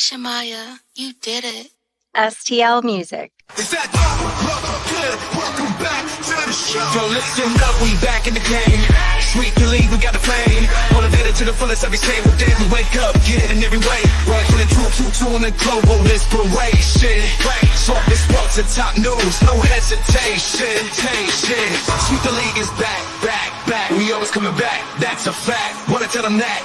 Shamaya, you did it. STL Music. Is that good? Welcome back to the show. So listen up, we back in the game. Sweet the league, we got the flame. Motivated to the fullest every single day. We wake up, get it in every way. Rifle and two in the global inspiration. So this sports and top news, no hesitation. Sweet the league is back. We always coming back, that's a fact. Wanna tell them that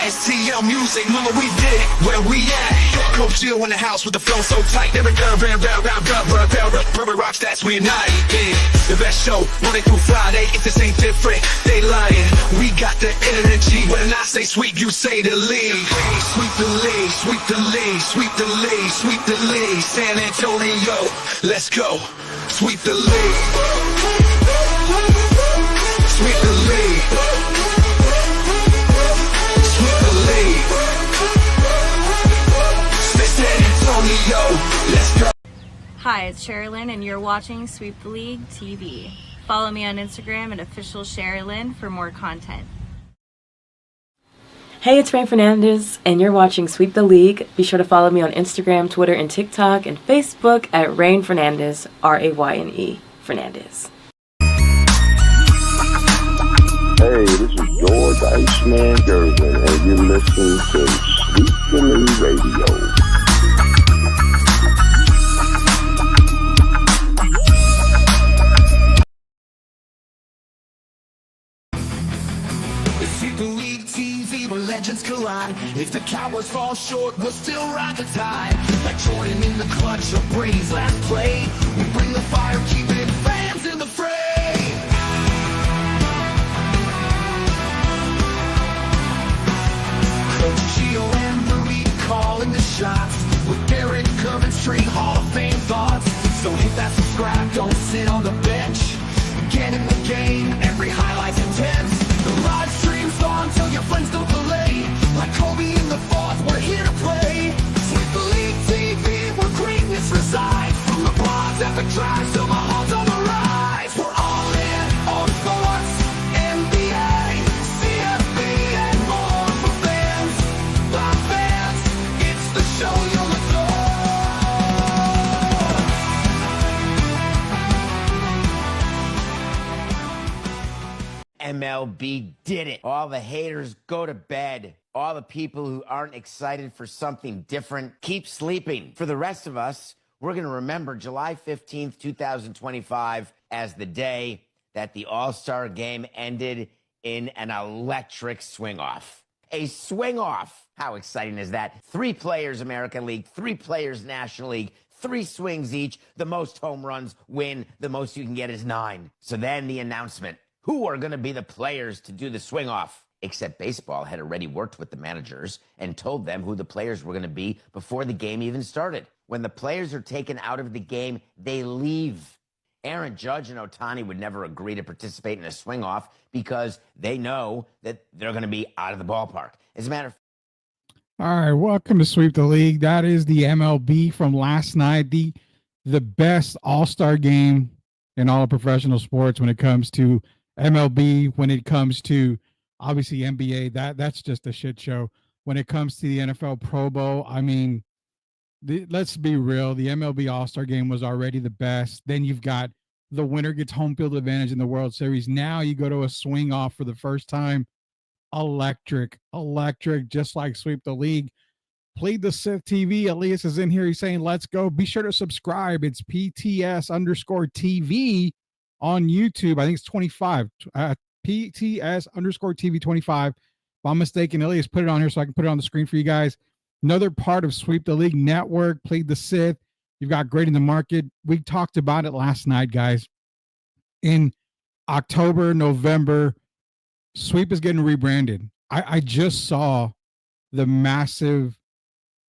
STL Music, mama, we did it, where we at? Coach Jill in the house with the flow so tight. Every rocks, that's we unite. The best show, Monday through Friday. If this ain't different, they lying. We got the energy. When I say sweep, you say the league. Sweep the league, sweep the league, sweep the league, sweep the league. San Antonio, let's go. Sweep the league. Sweep the league. Sweep the league. San Antonio, let's go. Hi, it's Sherilyn, and you're watching Sweep the League TV. Follow me on Instagram at official Sherilyn for more content. Hey, it's Rain Fernandez, and you're watching Sweep the League. Be sure to follow me on Instagram, Twitter, and TikTok, and Facebook at Rain Fernandez, Rayne Fernandez. Hey, this is George Iceman Gervin, and you're listening to Sweep the League Radio. Sweep the league TV where legends collide. If the Cowboys fall short, we'll still ride the tide. Like Jordan in the clutch or Brady's last play. We bring the fire, keeping fans in the fray. Coach Gio and Rudy calling the shots. With Derek Coventry, Hall of Fame thoughts. So hit that subscribe, don't sit on the bench. Get in the game, every highlight's intense. The live stream's on till your friends don't delay. Like Kobe in the fourth, we're here to play. Sweep the League TV, where greatness resides. From the blogs at the drives till the Hall's on the rise. We're all in on sports, NBA, CFB, and more for fans. By fans, it's the show you'll adore. MLB did it. All the haters go to bed. All the people who aren't excited for something different keep sleeping. For the rest of us, we're going to remember July 15th, 2025 as the day that the All-Star game ended in an electric swing-off. A swing-off. How exciting is that? 3 players American League, 3 players National League, 3 swings each. The most home runs win. The most you can get is 9. So then the announcement. Who are going to be the players to do the swing-off? Except baseball had already worked with the managers and told them who the players were going to be before the game even started. When the players are taken out of the game, they leave. Aaron Judge and Ohtani would never agree to participate in a swing-off because they know that they're going to be out of the ballpark. As a matter of fact, all right, welcome to Sweep the League. That is the MLB from last night, the best all-star game in all of professional sports when it comes to MLB, when it comes to obviously NBA. That's just a shit show. When it comes to the NFL Pro Bowl, I mean, let's be real. The MLB All-Star game was already the best. Then you've got the winner gets home field advantage in the World Series. Now you go to a swing off for the first time. Electric, just like Sweep the League. Plead the Sith TV. Elias is in here. He's saying, let's go. Be sure to subscribe. It's PTS_TV on YouTube. I think it's 25. PTS_TV 25. If I'm mistaken, Elias put it on here so I can put it on the screen for you guys. Another part of Sweep the League Network. Plead the Sith. You've got Great in the Market. We talked about it last night, guys. In October, November, Sweep is getting rebranded. I just saw the massive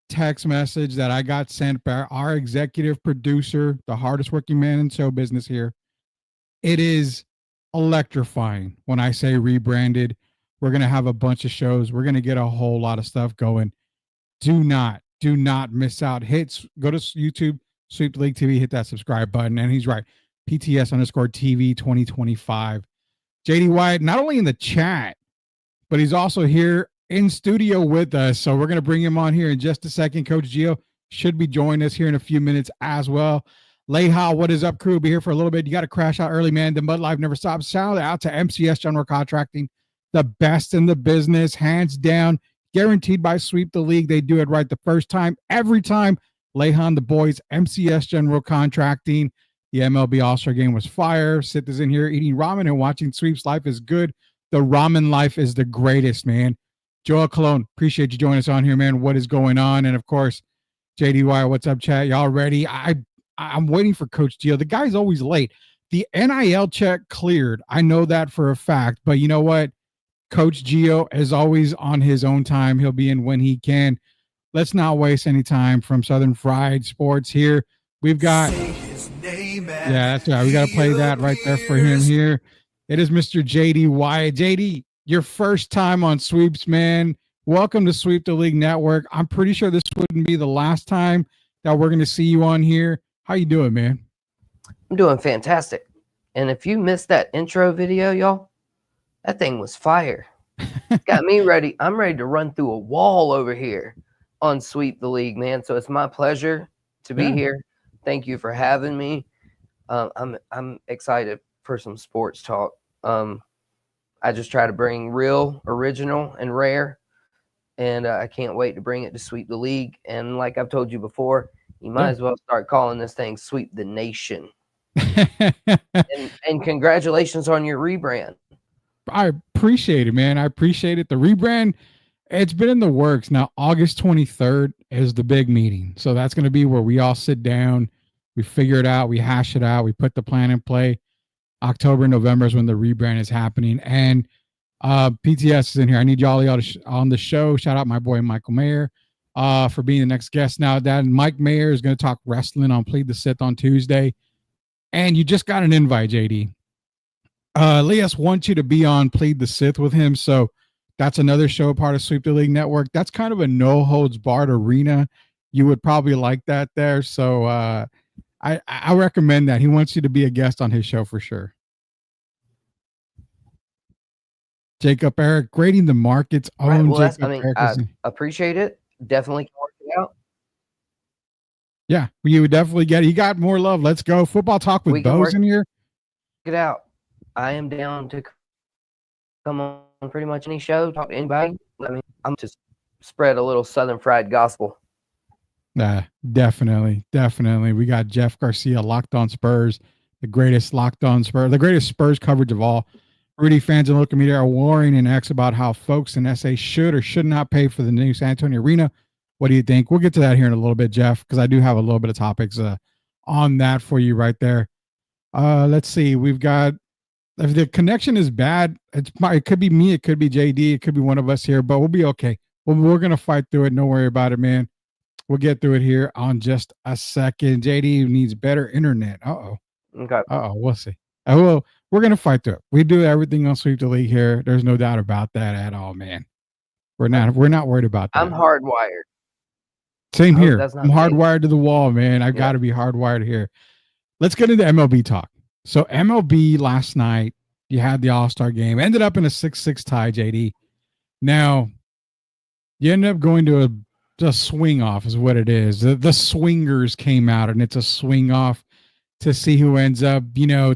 text message that I got sent by our executive producer, the hardest working man in show business here. It is electrifying when I say rebranded. We're going to have a bunch of shows. We're going to get a whole lot of stuff going. Do not miss out. Go to YouTube, Sweep the League TV, hit that subscribe button. And he's right. PTS_TV 2025. JD Wyatt, not only in the chat, but he's also here in studio with us. So we're going to bring him on here in just a second. Coach Gio should be joining us here in a few minutes as well. Leha, what is up, crew? Be here for a little bit. You got to crash out early, man. The Mud Life never stops. Shout out to MCS General Contracting, the best in the business, hands down, guaranteed by Sweep the League. They do it right the first time, every time. Lehan, the boys, MCS General Contracting. The MLB All-Star game was fire. Sith is in here eating ramen and watching Sweeps. Life is good. The ramen life is the greatest, man. Joel Cologne, appreciate you joining us on here, man. What is going on? And of course, JD Wyatt, what's up, chat? Y'all ready? I'm waiting for Coach Gio. The guy's always late. The NIL check cleared. I know that for a fact. But you know what? Coach Gio is always on his own time. He'll be in when he can. Let's not waste any time. From Southern Fried Sports here, we've got that's right. We got to play that right there for him here. It is Mr. JD Wyatt. JD, your first time on Sweeps, man. Welcome to Sweep the League Network. I'm pretty sure this wouldn't be the last time that we're going to see you on here. How you doing, man? I'm doing fantastic. And if you missed that intro video, y'all, that thing was fire. Got me ready. I'm ready to run through a wall over here on Sweep the League, man. So it's my pleasure to be here. Thank you for having me. I'm excited for some sports talk. I just try to bring real, original, and rare, and I can't wait to bring it to Sweep the League. And like I've told you before, you might as well start calling this thing Sweep the Nation. and congratulations on your rebrand. I appreciate it, man. I appreciate it. The rebrand, it's been in the works. Now, August 23rd is the big meeting. So that's going to be where we all sit down, we figure it out, we hash it out, we put the plan in play. October, November is when the rebrand is happening. And PTS is in here. I need y'all on the show. Shout out my boy Michael Mayer for being the next guest. Now that Mike Mayer is going to talk wrestling on Plead the Sith on Tuesday. And you just got an invite, JD. Elias wants you to be on Plead the Sith with him. So that's another show, part of Sweep the League Network. That's kind of a no holds barred arena. You would probably like that there. So I recommend that. He wants you to be a guest on his show for sure. Jacob Eric, grading the markets. Right, well, I appreciate it. Definitely can work it out. Yeah, you would definitely get it. You got more love. Let's go. Football talk with Bo's in here. Get out. I am down to come on pretty much any show, talk to anybody. I mean, I'm just spread a little Southern Fried gospel. Definitely. We got Jeff Garcia, Locked On Spurs, the greatest Spurs coverage of all. Rudy fans and local media are warring and X about how folks in SA should or should not pay for the new San Antonio Arena. What do you think? We'll get to that here in a little bit, Jeff, because I do have a little bit of topics on that for you right there. Let's see. We've got, if the connection is bad, it could be me, it could be JD, it could be one of us here, but we'll be okay. We're going to fight through it. Don't worry about it, man. We'll get through it here on just a second. JD needs better internet. Okay. We'll see. We're going to fight through it. We do everything on Sweep the League here. There's no doubt about that at all, man. We're not worried about that. I'm hardwired. Same here. I'm hardwired to the wall, man. I've got to be hardwired here. Let's get into MLB talk. So MLB last night, you had the All-Star game. Ended up in a 6-6 tie, JD. Now, you ended up going to a swing off is what it is. The swingers came out, and it's a swing off to see who ends up,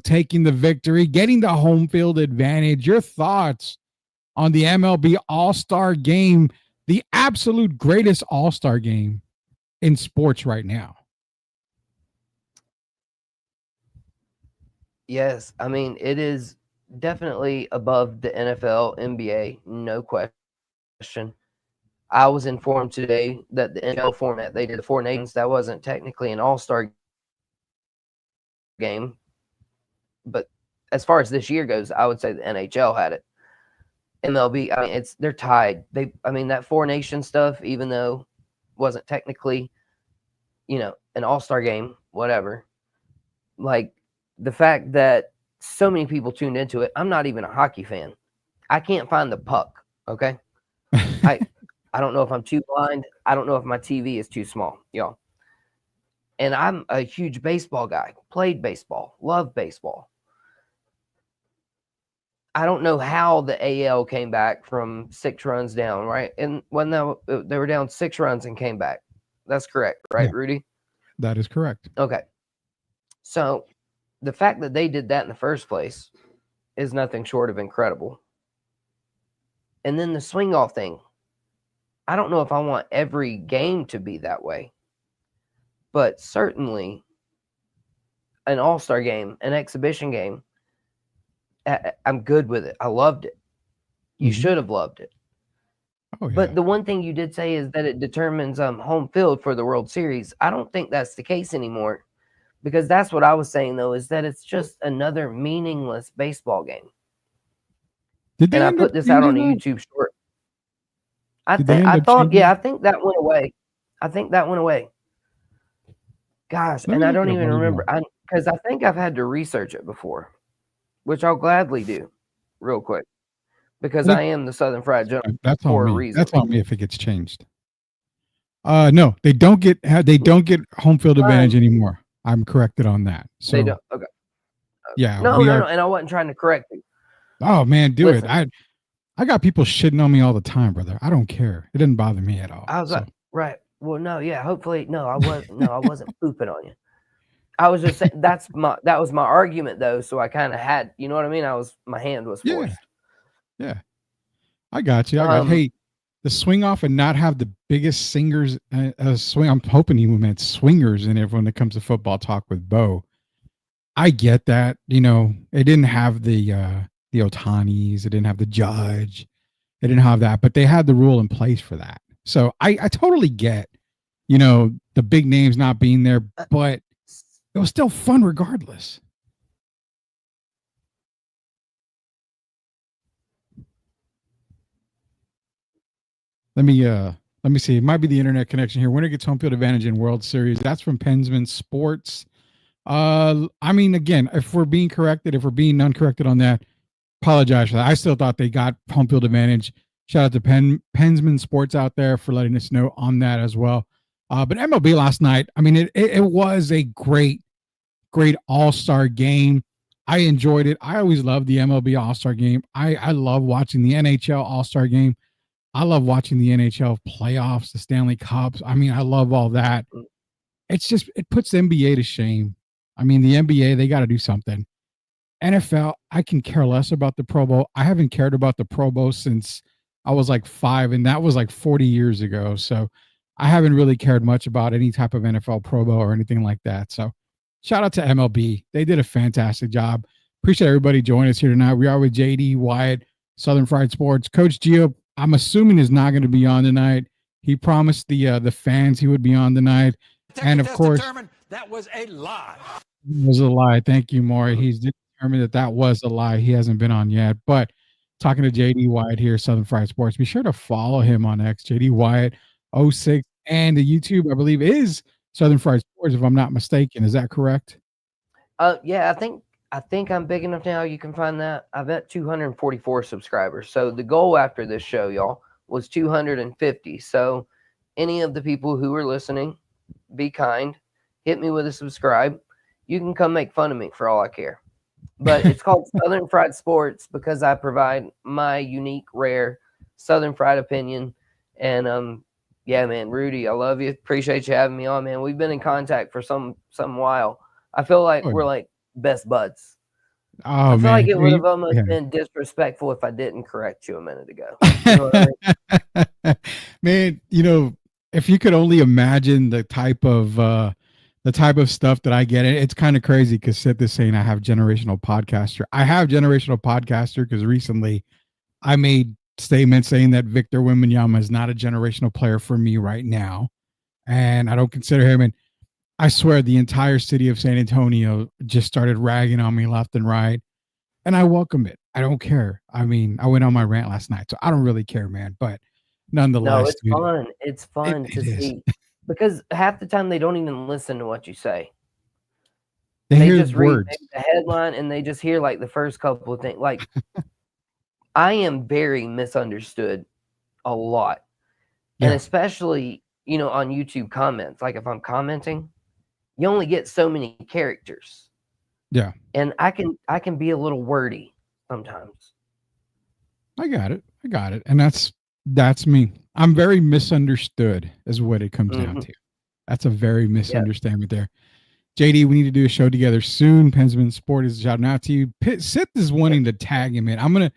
taking the victory, getting the home field advantage. Your thoughts on the MLB All-Star game, the absolute greatest All-Star game in sports right now? Yes, I mean, it is definitely above the NFL, NBA, no question. I was informed today that the NFL format, they did the Four Nations, that wasn't technically an All-Star game. But as far as this year goes, I would say the NHL had it. MLB, I mean, they're tied. That Four Nation stuff, even though it wasn't technically, an All-Star game, whatever. Like, the fact that so many people tuned into it, I'm not even a hockey fan. I can't find the puck, okay? I don't know if I'm too blind. I don't know if my TV is too small, y'all. And I'm a huge baseball guy. Played baseball. Love baseball. I don't know how the AL came back from 6 runs down, right? And when they were down 6 runs and came back. That's correct, right, Yeah. Rudy? That is correct. Okay. So the fact that they did that in the first place is nothing short of incredible. And then the swing off thing. I don't know if I want every game to be that way, but certainly an all-star game, an exhibition game, I'm good with it. I loved it. You should have loved it. Oh, yeah. But the one thing you did say is that it determines home field for the World Series. I don't think that's the case anymore, because that's what I was saying, though, is that it's just another meaningless baseball game. Did they And I end put up this out on a changing that? YouTube short. I Did they end up changing I it? think that went away. I think that went away. Gosh, Let and me I look don't it up even while you're remember, going. because I think I've had to research it before, which I'll gladly do real quick, because Let- I am the Southern Fried Gentleman That's for on a me. reason. That's on me if it gets changed. No, they don't get home field advantage anymore. I'm corrected on that. So They don't. Okay. yeah, No, we no, are. no. And I wasn't trying to correct you. Oh man, do Listen. it. I got people shitting on me all the time, brother. I don't care. It doesn't bother me at all. I was So. like, right. Well, no, yeah. Hopefully, no, I wasn't pooping on you. I was just saying that was my argument, though. So I kind of had, you know what I mean? My hand was forced. Yeah. I got you. Hey, the swing off and not have the biggest singers swing. I'm hoping he meant swingers in it when it comes to football talk with Bo. I get that. You know, it didn't have the Otanis. It didn't have the judge. It didn't have that, but they had the rule in place for that. So I totally get, you know, the big names not being there, but it was still fun regardless. Let me see. It might be the internet connection here. Winner gets home field advantage in World Series. That's from Pensman Sports. I mean, again, if we're being corrected, if we're being uncorrected on that, apologize for that. I still thought they got home field advantage. Shout out to Pensman Sports out there for letting us know on that as well. But MLB last night, I mean, it was a great all-star game. I enjoyed it. I always loved the MLB All-Star game. I love watching the NHL All-Star game. I love watching the NHL playoffs, the Stanley Cups. I mean, I love all that. It's just, it puts the NBA to shame. I mean, the NBA, they got to do something. NFL, I can care less about the Pro Bowl. I haven't cared about the Pro Bowl since I was like 5, and that was like 40 years ago. So I haven't really cared much about any type of NFL Pro Bowl or anything like that. So shout out to MLB. They did a fantastic job. Appreciate everybody joining us here tonight. We are with JD, Wyatt, Southern Fried Sports. Coach Gio, I'm assuming, is not going to be on tonight. He promised the fans he would be on tonight. And of course, that was a lie. it was a lie. Thank you, Maury. He's determined that was a lie. He hasn't been on yet. But talking to JD Wyatt here, Southern Fried Sports. Be sure to follow him on X, JD Wyatt 06, and the YouTube, I believe, is Southern Fried Sports, if I'm not mistaken. Is that correct? Yeah, I think I'm big enough now. You can find that. I've at 244 subscribers. So the goal after this show, y'all, was 250. So any of the people who are listening, be kind. Hit me with a subscribe. You can come make fun of me for all I care. But it's called Southern Fried Sports because I provide my unique, rare Southern Fried opinion. And yeah, man, Rudy, I love you. Appreciate you having me on, man. We've been in contact for some while. I feel like we're like best buds. Oh, I feel like it would have Yeah. almost been disrespectful if I didn't correct you a minute ago. You know what I mean? Man, you know, if you could only imagine the type of stuff that I get, it's kind of crazy because Seth is saying I have generational podcaster. I have generational podcaster because recently I made statements saying that Victor Wembanyama is not a generational player for me right now, and I don't consider him. And I swear the entire city of San Antonio just started ragging on me left and right, and I welcome it. I don't care. I mean, I went on my rant last night, so I don't really care, man. But nonetheless, No, it's dude, fun. It's fun to is. see because half the time they don't even listen to what you say. They hear just read words. the headline and they just hear like the first couple of things. Like I am very misunderstood a lot, and especially on YouTube comments. Like if I'm commenting, you only get so many characters. Yeah. And I can be a little wordy sometimes. I got it. I got it. And that's me. I'm very misunderstood, is what it comes down Mhm. to. That's a very Yeah. misunderstanding there. JD, we need to do a show together soon. Pensman Sport is shouting out to you. Sith is wanting to tag him in. I'm gonna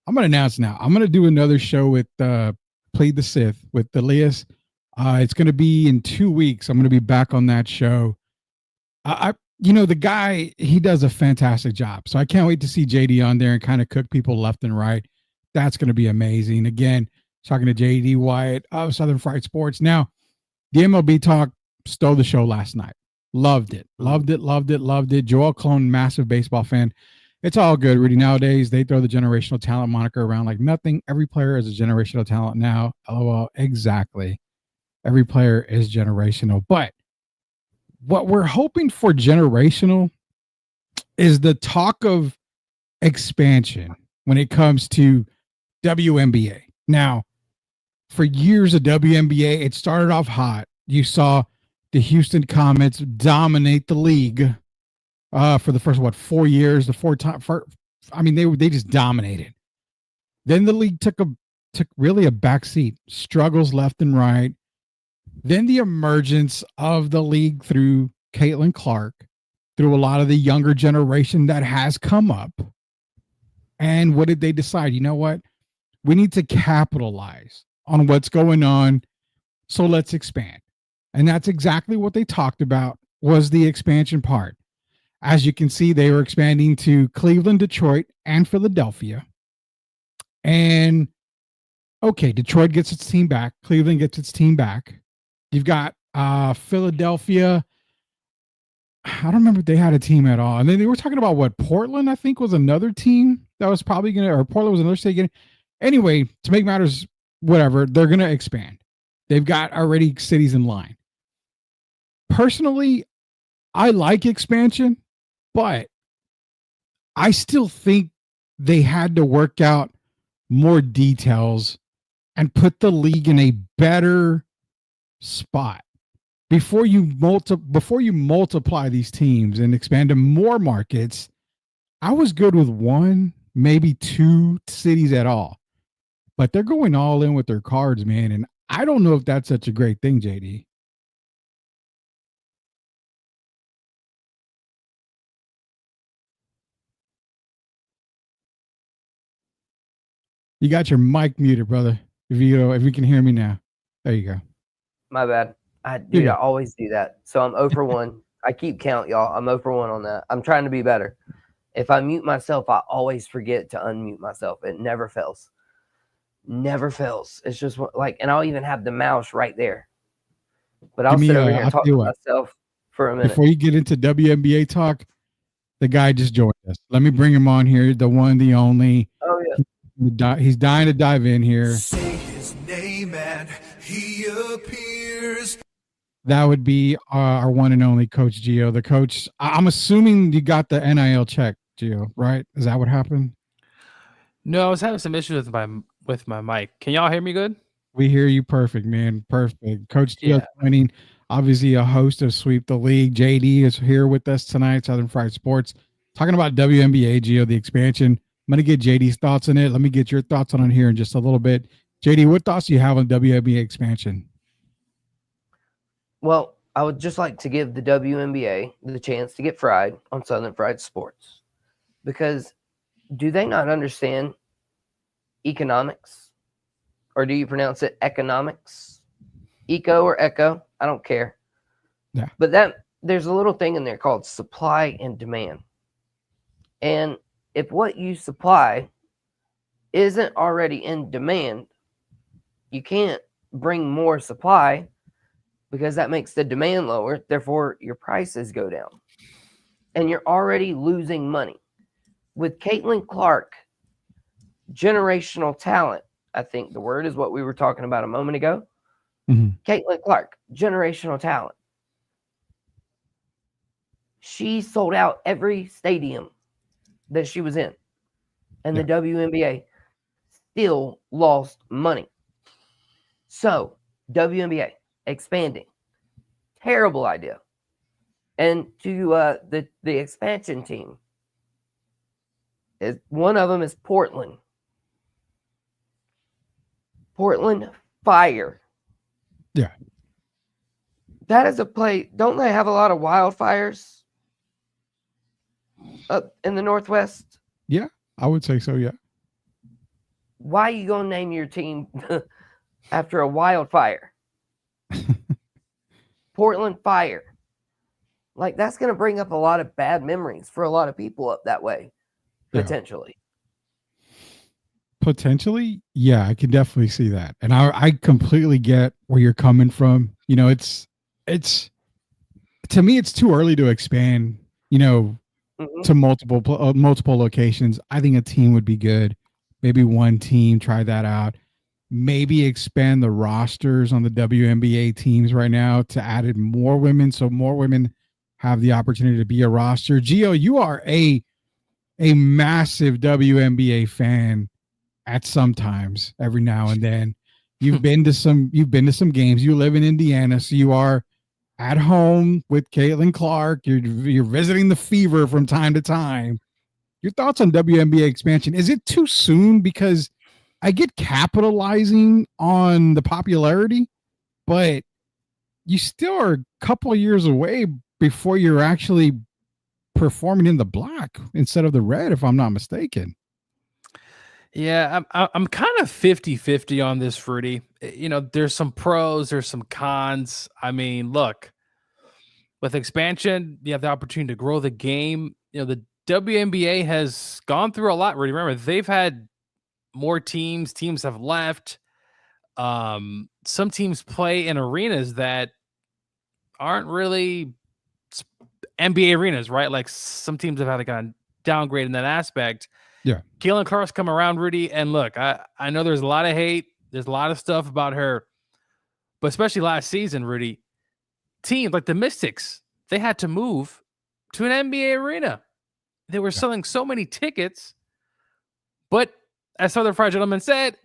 announce now. I'm gonna do another show with Plead the Sith with Elias. It's gonna be in 2 weeks. I'm gonna be back on that show. The guy, he does a fantastic job. So I can't wait to see JD on there and kind of cook people left and right. That's going to be amazing. Again, talking to JD Wyatt of Southern Fried Sports. Now, the MLB talk stole the show last night. Loved it. Loved it. Loved it. Loved it. Joel Clone, massive baseball fan. It's all good, Rudy. Nowadays, they throw the generational talent moniker around like nothing. Every player is a generational talent now. LOL. Exactly. Every player is generational. But what we're hoping for generational is the talk of expansion when it comes to WNBA. Now, for years of WNBA, it started off hot. You saw the Houston Comets dominate the league for the first 4 years. They just dominated. Then the league took really a back seat, struggles left and right. Then the emergence of the league through Caitlin Clark, through a lot of the younger generation that has come up. And what did they decide? You know what? We need to capitalize on what's going on. So let's expand. And that's exactly what they talked about, was the expansion part. As you can see, they were expanding to Cleveland, Detroit, and Philadelphia. And okay, Detroit gets its team back. Cleveland gets its team back. You've got Philadelphia. I don't remember if they had a team at all. And then they were talking about what Portland, I think, was another team that was probably going to, or Portland was another state getting. Anyway, to make matters, whatever, they're going to expand. They've got already cities in line. Personally, I like expansion, but I still think they had to work out more details and put the league in a better spot before you multiply these teams and expand to more markets. I was good with one, maybe two cities at all, but they're going all in with their cards, man. And I don't know if that's such a great thing, JD. You got your mic muted, brother. If you can hear me now, there you go. My bad. I always do that. So I'm 0 for 1. I keep count, y'all. I'm 0 for 1 on that. I'm trying to be better. If I mute myself, I always forget to unmute myself. It never fails. Never fails. It's just like, and I'll even have the mouse right there. But I'll sit over here and talk to myself for a minute. Before you get into WNBA talk, the guy just joined us. Let me bring him on here. The one, the only. Oh, yeah. He's dying to dive in here. Say his name and he appears. That would be our one and only Coach Gio. The coach, I'm assuming you got the NIL check, Gio, right? Is that what happened? No, I was having some issues with my mic. Can y'all hear me good? We hear you perfect, man. Perfect. Coach Gio joining, obviously a host of Sweep the League. JD is here with us tonight, Southern Fried Sports, talking about WNBA, Gio, the expansion. I'm going to get JD's thoughts on it. Let me get your thoughts on it here in just a little bit. JD, what thoughts do you have on WNBA expansion? Well, I would just like to give the WNBA the chance to get fried on Southern Fried Sports, because do they not understand economics? Or do you pronounce it economics? Eco or echo? I don't care. Yeah. But there's a little thing in there called supply and demand. And if what you supply isn't already in demand, you can't bring more supply, because that makes the demand lower. Therefore, your prices go down. And you're already losing money. With Caitlin Clark, generational talent, I think the word is what we were talking about a moment ago. Mm-hmm. Caitlin Clark, generational talent. She sold out every stadium that she was in. And the WNBA still lost money. So, WNBA expanding. Terrible idea. And to the expansion team, one of them is Portland. Portland Fire. Yeah. That is a play. Don't they have a lot of wildfires up in the Northwest? Yeah, I would say so. Yeah. Why are you going to name your team after a wildfire? Portland Fire. Like, that's going to bring up a lot of bad memories for a lot of people up that way, potentially. Potentially, yeah, I can definitely see that, and I completely get where you're coming from. You know, it's to me, it's too early to expand. You know, to multiple locations. I think a team would be good. Maybe one team, try that out. Maybe expand the rosters on the WNBA teams right now to add in more women, so more women have the opportunity to be a roster. Gio, you are a massive WNBA fan. At sometimes, every now and then, you've been to some games. You live in Indiana, so you are at home with Caitlin Clark. You're visiting the Fever from time to time. Your thoughts on WNBA expansion? Is it too soon? Because I get capitalizing on the popularity, but you still are a couple of years away before you're actually performing in the black instead of the red, if I'm not mistaken. Yeah, I'm kind of 50-50 on this, Fruity. You know, there's some pros, there's some cons. I mean, look, with expansion, you have the opportunity to grow the game. You know, the WNBA has gone through a lot, Rudy. Remember, they've had more teams have left. Some teams play in arenas that aren't really NBA arenas, right? Like some teams have had to kind of downgrade in that aspect. Yeah. Caitlin Clark's come around, Rudy. And look, I know there's a lot of hate. There's a lot of stuff about her. But especially last season, Rudy, teams like the Mystics, they had to move to an NBA arena. They were selling so many tickets. But as Southern Fried Gentleman said,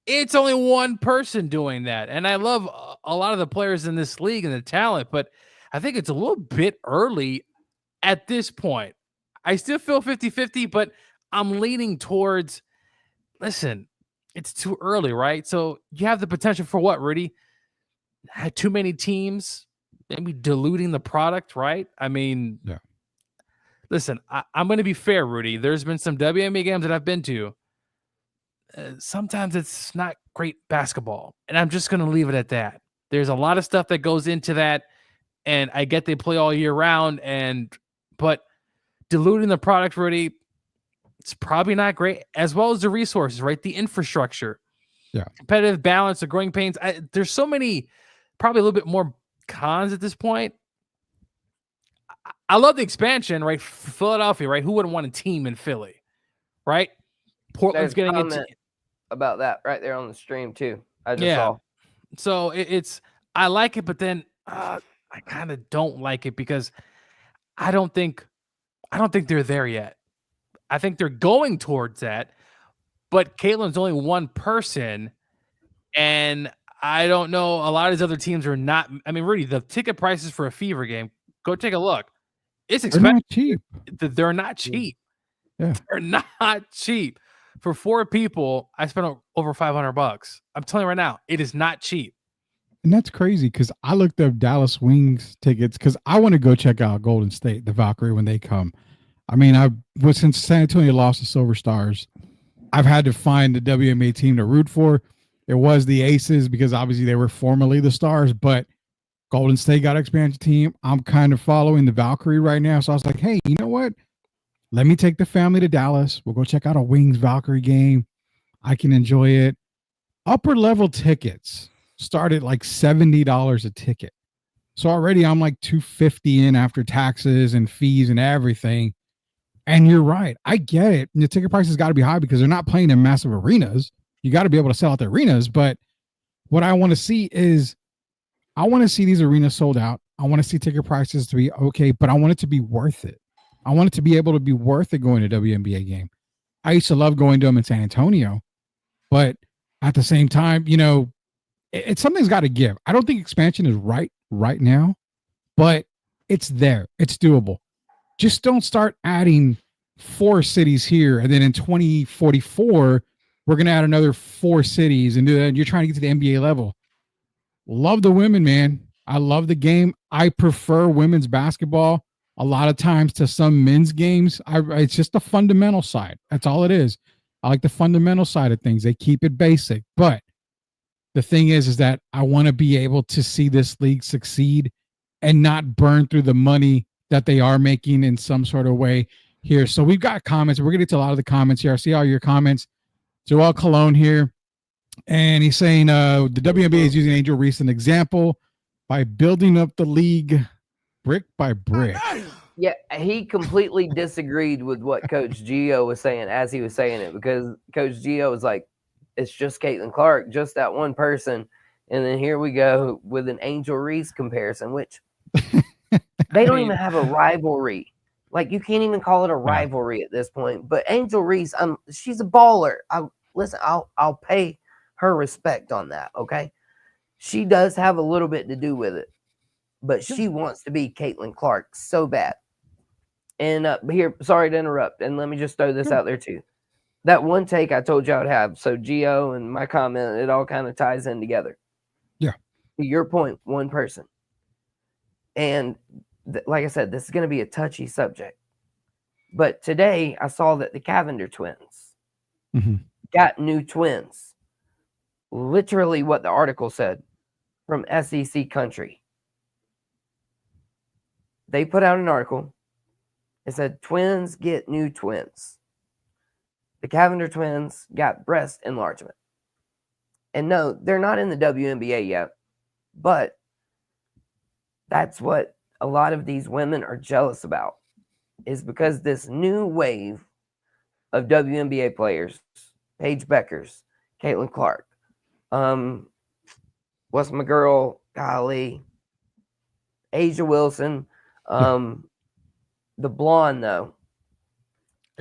it's only one person doing that. And I love a lot of the players in this league and the talent, but I think it's a little bit early at this point. I still feel 50-50, but I'm leaning towards, listen, it's too early, right? So you have the potential for what, Rudy? Had too many teams, maybe diluting the product, right? I mean, listen, I'm going to be fair, Rudy. There's been some WNBA games that I've been to. Sometimes it's not great basketball, and I'm just going to leave it at that. There's a lot of stuff that goes into that, and I get they play all year round, but diluting the product, Rudy, it's probably not great, as well as the resources, right? The infrastructure, competitive balance, the growing pains. There's so many, probably a little bit more cons at this point. I love the expansion, right? Philadelphia, right? Who wouldn't want a team in Philly, right? Portland's getting into about that right there on the stream too. I just saw. So I like it, but then I kind of don't like it because I don't think they're there yet. I think they're going towards that, but Caitlin's only one person, and I don't know. A lot of these other teams are not. I mean, really, the ticket prices for a Fever game, go take a look. It's expensive. They're not cheap. They're not cheap. Yeah, they're not cheap. For 4 people, I spent over $500. I'm telling you right now, it is not cheap. And that's crazy because I looked up Dallas Wings tickets because I want to go check out Golden State, the Valkyrie, when they come. I mean, since San Antonio lost the Silver Stars, I've had to find the WNBA team to root for. It was the Aces because obviously they were formerly the Stars, but Golden State got an expansion team. I'm kind of following the Valkyrie right now. So I was like, hey, you know what? Let me take the family to Dallas. We'll go check out a Wings Valkyrie game. I can enjoy it. Upper level tickets start at like $70 a ticket. So already I'm like $250 in after taxes and fees and everything. And you're right. I get it. The ticket prices got to be high because they're not playing in massive arenas. You got to be able to sell out the arenas. But what I want to see is I want to see these arenas sold out. I want to see ticket prices to be okay, but I want it to be worth it. I want it to be able to be worth it going to a WNBA game. I used to love going to them in San Antonio, but at the same time, you know, it's something's got to give. I don't think expansion is right now, but it's there. It's doable. Just don't start adding 4 cities here, and then in 2044, we're going to add another 4 cities and do that. And you're trying to get to the NBA level. Love the women, man. I love the game. I prefer women's basketball a lot of times to some men's games. It's just the fundamental side. That's all it is. I like the fundamental side of things. They keep it basic. But the thing is that I want to be able to see this league succeed and not burn through the money that they are making in some sort of way here. So we've got comments. We're going to get to a lot of the comments here. I see all your comments. Joel Cologne here. And he's saying the WNBA is using Angel Reese as an example by building up the league brick by brick. Yeah, he completely disagreed with what Coach Gio was saying as he was saying it, because Coach Gio was like, it's just Caitlin Clark, just that one person. And then here we go with an Angel Reese comparison, which they don't even have a rivalry. Like, you can't even call it a rivalry at this point. But Angel Reese, she's a baller. I'll pay her respect on that, okay? She does have a little bit to do with it, but she wants to be Caitlin Clark so bad. And here, sorry to interrupt, and let me just throw this out there too. That one take I told you I would have, so Gio and my comment, it all kind of ties in together. Yeah. To your point, one person. And like I said, this is going to be a touchy subject. But today I saw that the Cavender twins got new twins. Literally what the article said from SEC Country. They put out an article. It said twins get new twins. The Cavender twins got breast enlargement. And no, they're not in the WNBA yet, but that's what a lot of these women are jealous about, is because this new wave of WNBA players, Paige Beckers, Caitlin Clark, what's my girl, golly, Asia Wilson, the blonde though,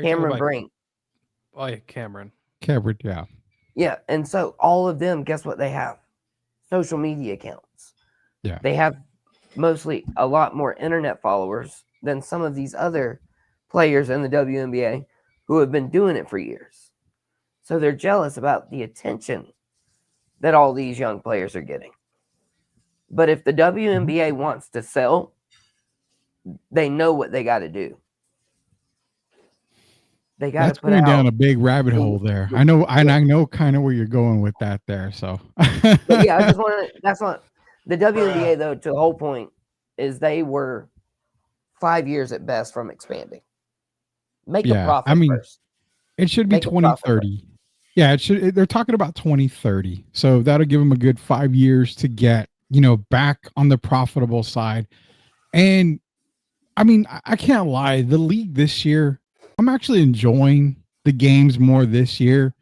Cameron Brink. Oh yeah, Cameron, yeah. Yeah, and so all of them, guess what they have? Social media accounts. Yeah. They have mostly a lot more internet followers than some of these other players in the WNBA who have been doing it for years. So they're jealous about the attention that all these young players are getting. But if the WNBA wants to sell, they know what they got to do. They got That's to put going out down a big rabbit hole there. I know kind of where you're going with that there. So, but yeah, I just want to. That's not the WNBA though. To the whole point is they were 5 years at best from expanding. Make a profit. I mean, first. It should be 2030. Yeah, it should. They're talking about 2030, so that'll give them a good 5 years to get back on the profitable side. And I mean, I can't lie. The league this year, I'm actually enjoying the games more this year.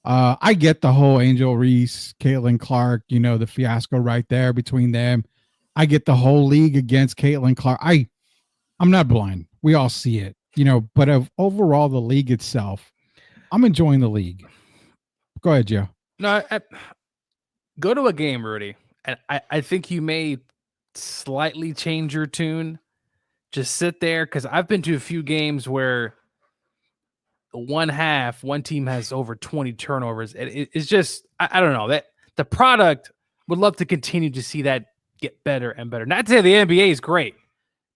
I get the whole Angel Reese, Caitlin Clark, the fiasco right there between them. I get the whole league against Caitlin Clark. I'm not blind. We all see it, but overall the league itself, I'm enjoying the league. Go ahead, Joe. No, go to a game, Rudy. And I think you may slightly change your tune. Just sit there, because I've been to a few games where one team has over 20 turnovers. It's just, I don't know, that the product would love to continue to see that get better and better. Not to say the NBA is great,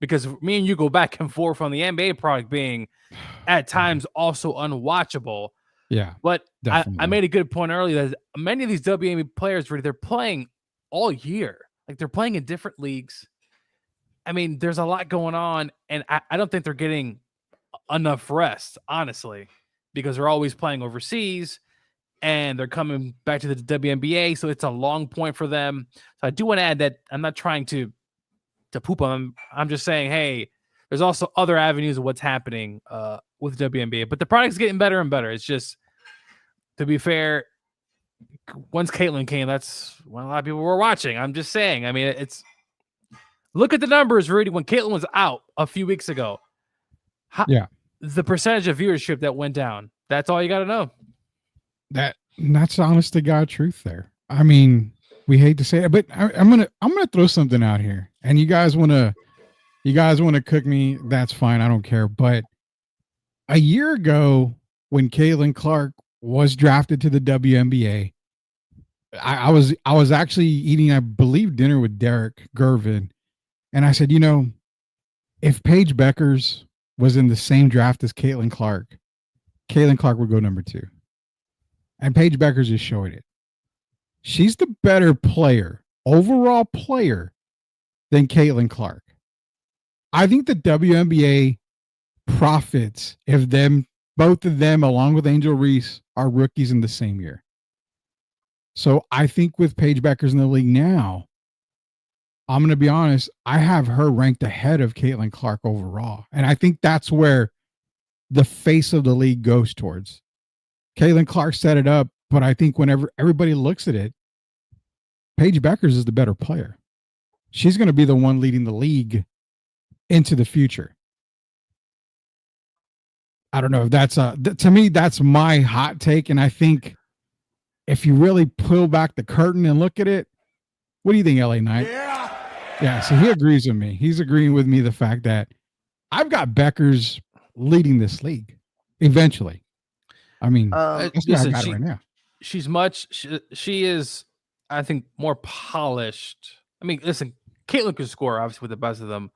because me and you go back and forth on the NBA product being at times also unwatchable. Yeah. But I made a good point earlier that many of these WNBA players, they're playing all year. Like, they're playing in different leagues. I mean, there's a lot going on, and I don't think they're getting enough rest, honestly, because they're always playing overseas and they're coming back to the WNBA. So it's a long point for them. So I do want to add that I'm not trying to poop on them. I'm just saying, hey, there's also other avenues of what's happening with the WNBA, but the product's getting better and better. It's just, to be fair, once Caitlin came, that's when a lot of people were watching. I'm just saying, I mean, look at the numbers, Rudy, when Caitlin was out a few weeks ago. The percentage of viewership that went down. That's all you got to know. That's honest to God truth there. I mean, we hate to say it, but I'm gonna throw something out here, and you guys want to cook me, that's fine. I don't care. But a year ago, when Caitlin Clark was drafted to the WNBA. I was actually eating, I believe, dinner with Derek Gervin, and I said, if Paige Beckers was in the same draft as Caitlin Clark would go number 2. And Paige Beckers is showing it. She's the better player, overall player, than Caitlin Clark. I think the WNBA profits if both of them, along with Angel Reese, are rookies in the same year. So I think with Paige Beckers in the league now, I'm going to be honest, I have her ranked ahead of Caitlin Clark overall. And I think that's where the face of the league goes towards. Caitlin Clark set it up, but I think whenever everybody looks at it, Paige Beckers is the better player. She's going to be the one leading the league into the future. I don't know if that's to me, that's my hot take. And I think if you really pull back the curtain and look at it, what do you think, LA Knight? Yeah. So he agrees with me. He's agreeing with me the fact that I've got Beckers leading this league eventually. I mean, that's what I got right now. She is, I think, more polished. I mean, listen, Caitlin could score obviously with the best of them,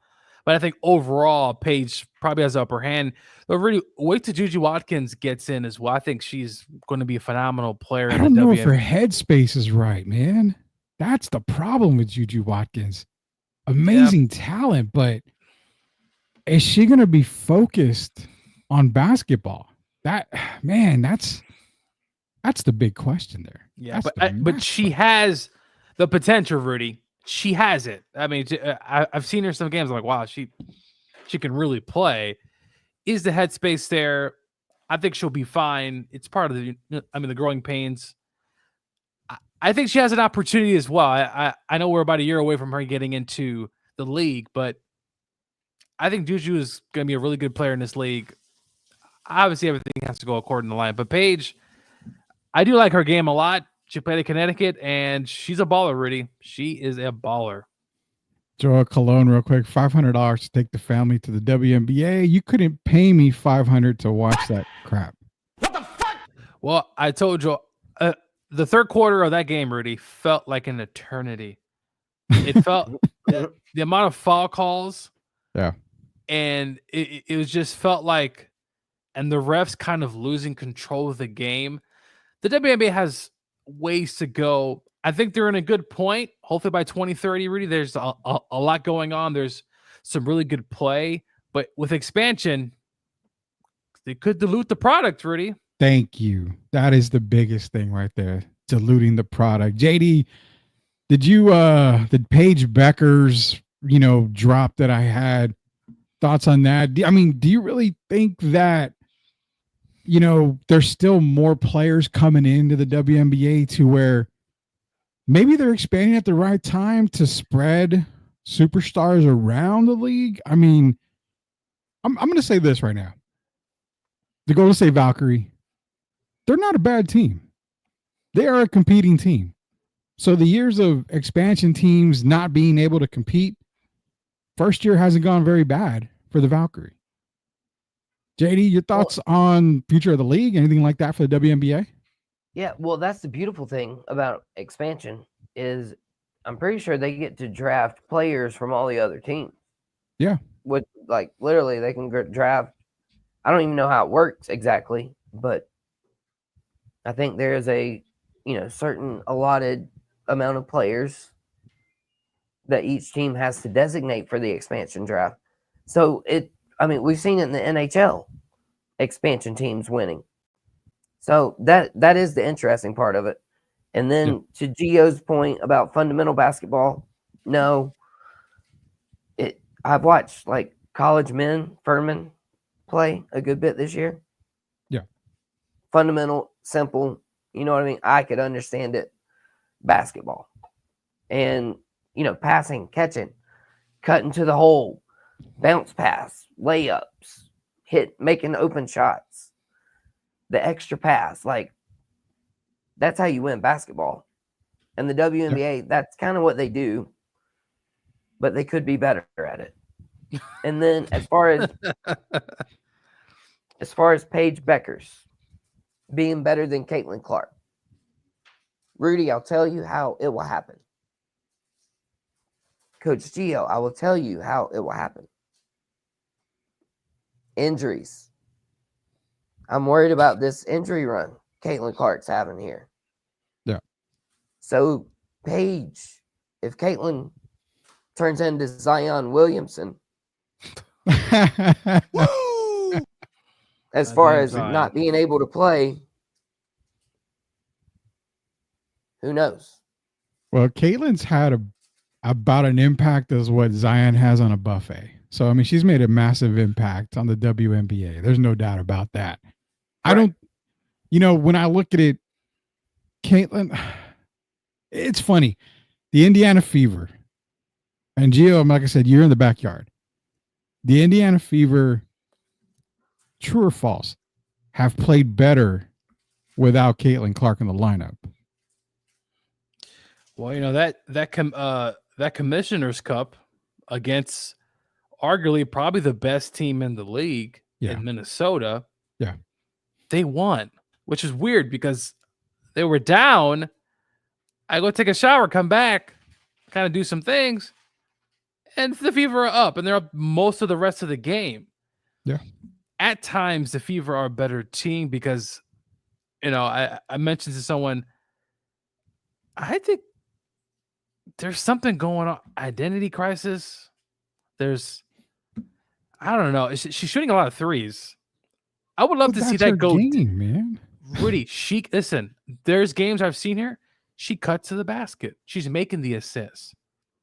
but I think overall Paige probably has the upper hand. But really, wait till Juju Watkins gets in as well. I think she's going to be a phenomenal player. I don't know if her headspace is right, man. That's the problem with Juju Watkins. Amazing talent, but is she going to be focused on basketball? That's the big question there. Yeah, but she has the potential, Rudy. She has it. I mean, I've seen her some games. I'm like, wow, she can really play. Is the headspace there? I think she'll be fine. It's part of the growing pains. I think she has an opportunity as well. I know we're about a year away from her getting into the league, but I think Juju is going to be a really good player in this league. Obviously, everything has to go according to line. But Paige, I do like her game a lot. She played at Connecticut, and she's a baller, Rudy. She is a baller. Joel Cologne, real quick, $500 to take the family to the WNBA. You couldn't pay me $500 to watch that crap. What the fuck? Well, I told you, the third quarter of that game, Rudy, felt like an eternity. It felt the amount of foul calls. Yeah. And it was just felt like, and the refs kind of losing control of the game. The WNBA has ways to go. I think they're in a good point. Hopefully by 2030, Rudy, there's a lot going on. There's some really good play. But with expansion, they could dilute the product, Rudy. Thank you. That is the biggest thing right there. Diluting the product. JD, did Paige Beckers, drop that I had? Thoughts on that? Do you really think that, there's still more players coming into the WNBA to where maybe they're expanding at the right time to spread superstars around the league? I mean, I'm going to say this right now. The Golden State Valkyrie, they're not a bad team. They are a competing team. So the years of expansion teams not being able to compete, first year hasn't gone very bad for the Valkyrie. JD, your thoughts on future of the league? Anything like that for the WNBA? Yeah, well, that's the beautiful thing about expansion is I'm pretty sure they get to draft players from all the other teams. Yeah. With literally they can draft. I don't even know how it works exactly, but I think there's a certain allotted amount of players that each team has to designate for the expansion draft. So we've seen it in the NHL, expansion teams winning. So that is the interesting part of it. And then to Gio's point about fundamental basketball, no, I've watched college men, Furman, play a good bit this year. Yeah. Fundamental, simple, you know what I mean? I could understand it. Basketball. And, passing, catching, cutting to the hole, bounce pass, layups, making open shots, the extra pass. That's how you win basketball. And the WNBA, that's kind of what they do, but they could be better at it. And then as far as Paige Beckers, being better than Caitlin Clark. Rudy, I'll tell you how it will happen. Coach Gio, I will tell you how it will happen. Injuries. I'm worried about this injury run Caitlin Clark's having here. Yeah. So, Paige, if Caitlin turns into Zion Williamson, as far as not being able to play, who knows? Well, Caitlin's had about an impact as what Zion has on a buffet. So, I mean, she's made a massive impact on the WNBA. There's no doubt about that. Right. I don't, when I look at it, Caitlin, it's funny. The Indiana Fever, and Gio, like I said, you're in the backyard. The Indiana Fever, true or false, have played better without Caitlin Clark in the lineup. Well, that Commissioner's Cup against arguably probably the best team in the league in Minnesota. Yeah. They won, which is weird because they were down. I go take a shower, come back, kind of do some things, and the Fever are up, and they're up most of the rest of the game. Yeah. At times, the Fever are a better team because, I mentioned to someone, I think there's something going on. Identity crisis. I don't know. She's shooting a lot of threes. I would love to see that go. Game, man. Rudy, listen, there's games I've seen here. She cuts to the basket. She's making the assists.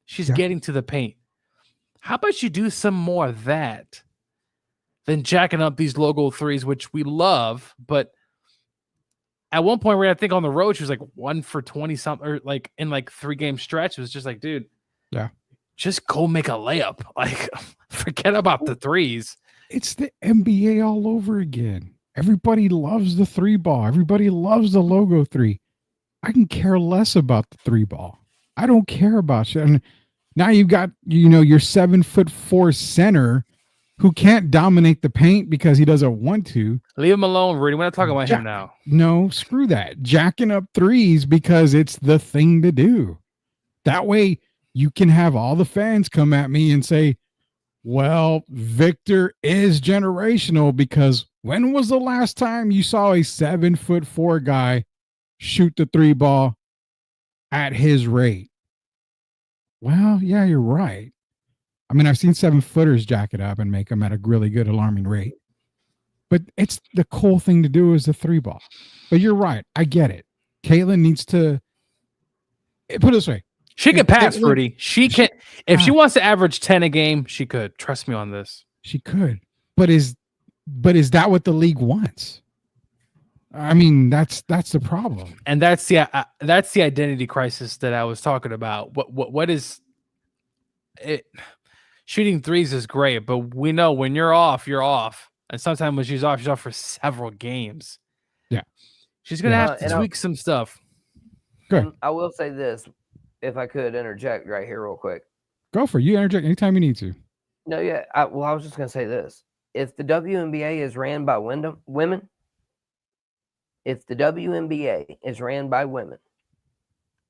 She's getting to the paint. How about you do some more of that than jacking up these logo threes, which we love, but at one point where I think on the road, she was like 1 for 20 something, or like in like 3-game stretch. It was just like, dude, just go make a layup. Like, forget about the threes. It's the NBA all over again. Everybody loves the 3-ball. Everybody loves the logo 3. I can care less about the 3-ball. I don't care about shit. And now you've got, your 7'4" center who can't dominate the paint because he doesn't want to. Leave him alone, Rudy. We're not talking about him now. No, screw that. Jacking up threes because it's the thing to do. That way you can have all the fans come at me and say, well, Victor is generational because when was the last time you saw a 7'4" guy shoot the 3-ball at his rate? Well, yeah, you're right. I mean, I've seen 7-footers jack it up and make them at a really good alarming rate. But it's the cool thing to do is the 3-ball. But you're right. I get it. Caitlin needs to put it this way. She can pass, Rudy. She can. If she wants to average 10 a game, she could. Trust me on this. She could. But is that what the league wants? I mean, that's the problem. And that's the identity crisis that I was talking about. What is it? Shooting threes is great, but we know when you're off, you're off. And sometimes when she's off for several games. Yeah. She's going to have to tweak some stuff. Good. I will say this, if I could interject right here real quick. Go for it. You interject anytime you need to. No, yeah. I was just going to say this. If the WNBA is ran by women,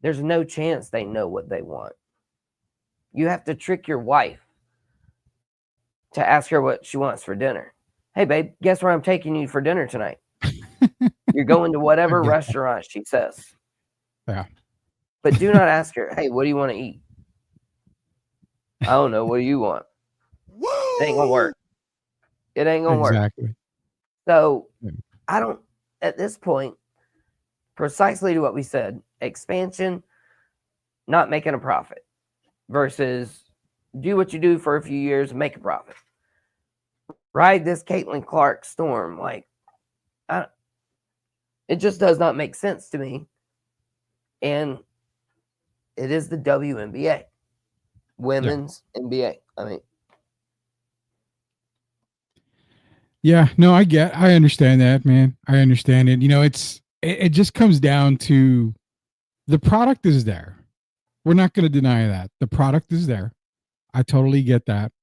there's no chance they know what they want. You have to trick your wife to ask her what she wants for dinner. Hey, babe, guess where I'm taking you for dinner tonight? You're going to whatever restaurant she says. Yeah. But do not ask her, hey, what do you want to eat? I don't know. What do you want? It ain't going to work. It ain't going to work. Exactly. So I don't, at this point, precisely to what we said, expansion, not making a profit versus do what you do for a few years, make a profit. Ride this Caitlin Clark storm. Like, it just does not make sense to me. And it is the WNBA, women's NBA. I mean, yeah, no, I understand that, man. I understand it. It just comes down to the product is there. We're not going to deny that. The product is there. I totally get that.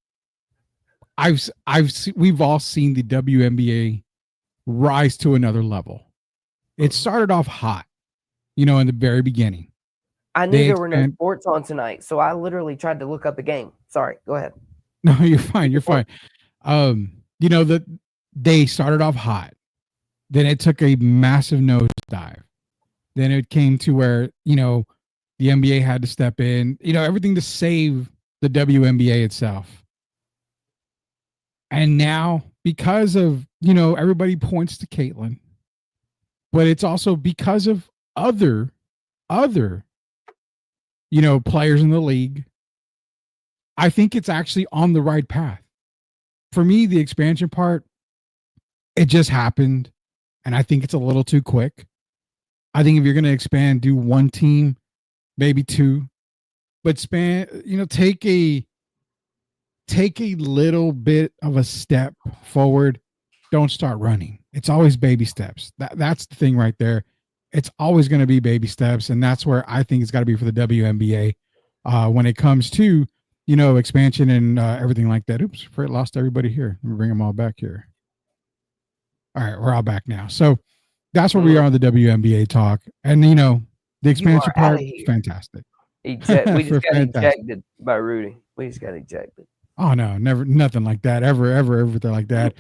We've all seen the WNBA rise to another level. it started off hot, in the very beginning. I knew there were no sports on tonight, so I literally tried to look up the game. Sorry, go ahead. No, you're fine. You're fine. That they started off hot. Then it took a massive nosedive. Then it came to where, the NBA had to step in, everything to save the WNBA itself. And now, because of, everybody points to Caitlin, but it's also because of other, players in the league. I think it's actually on the right path. For me, the expansion part, it just happened. And I think it's a little too quick. I think if you're going to expand, do one team, maybe two, but take a little bit of a step forward. Don't start running. It's always baby steps. That's the thing right there. It's always going to be baby steps. And that's where I think it's got to be for the WNBA when it comes to, expansion and everything like that. Oops, Fred lost everybody here. Let me bring them all back here. All right, we're all back now. So that's where we are on the WNBA talk. And, the expansion part, fantastic. We just got ejected by Rudy. We just got ejected. Oh, no, never, nothing like that. Everything like that.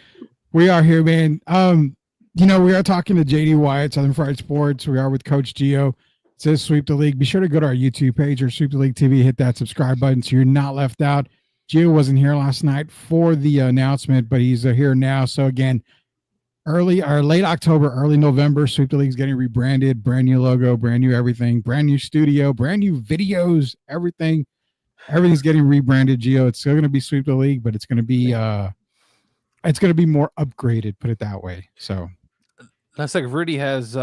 We are here, man. We are talking to JD Wyatt, Southern Fried Sports. We are with Coach Gio. It says Sweep the League. Be sure to go to our YouTube page or Sweep the League TV. Hit that subscribe button so you're not left out. Gio wasn't here last night for the announcement, but he's here now. So, again, late October, early November, Sweep the League's getting rebranded, brand new logo, brand new everything, brand new studio, brand new videos, everything's getting rebranded. Gio, it's still going to be Sweep the League, but it's going to be more upgraded, put it that way. So that's like Rudy has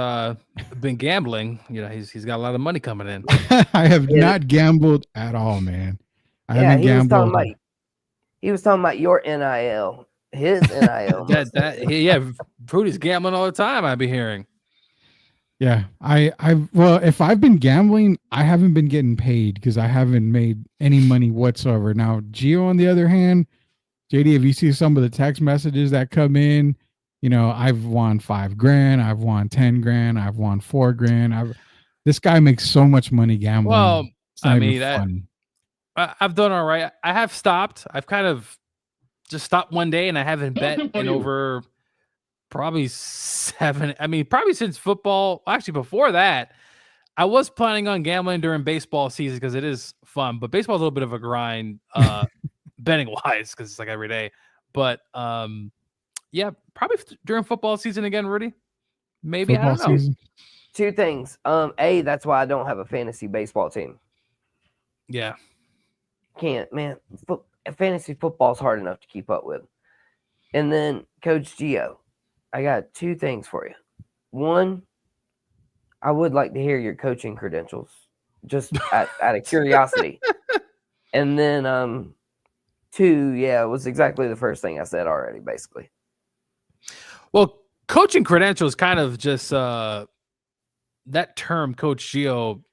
been gambling. He's got a lot of money coming in. I have not gambled at all, man. I haven't gambled. He was talking about your NIL. His NIL. Rudy's gambling all the time, I'd be hearing. Yeah. If I've been gambling, I haven't been getting paid because I haven't made any money whatsoever. Now, Gio, on the other hand, JD, if you see some of the text messages that come in, I've won $5,000, I've won $10,000, I've won $4,000. This guy makes so much money gambling. Well, I've done all right. I have stopped. I've kind of just stopped one day, and I haven't bet in over probably probably since football. Actually, before that, I was planning on gambling during baseball season because it is fun, but baseball is a little bit of a grind betting wise because it's like every day. But probably during football season again, Rudy. Maybe football, I don't know. Season. Two things. That's why I don't have a fantasy baseball team. Yeah. Can't, man. Fantasy football is hard enough to keep up with. And then, Coach Gio, I got two things for you. One, I would like to hear your coaching credentials, just out of curiosity. And then, two, it was exactly the first thing I said already, basically. Well, coaching credentials kind of just that term, Coach Gio,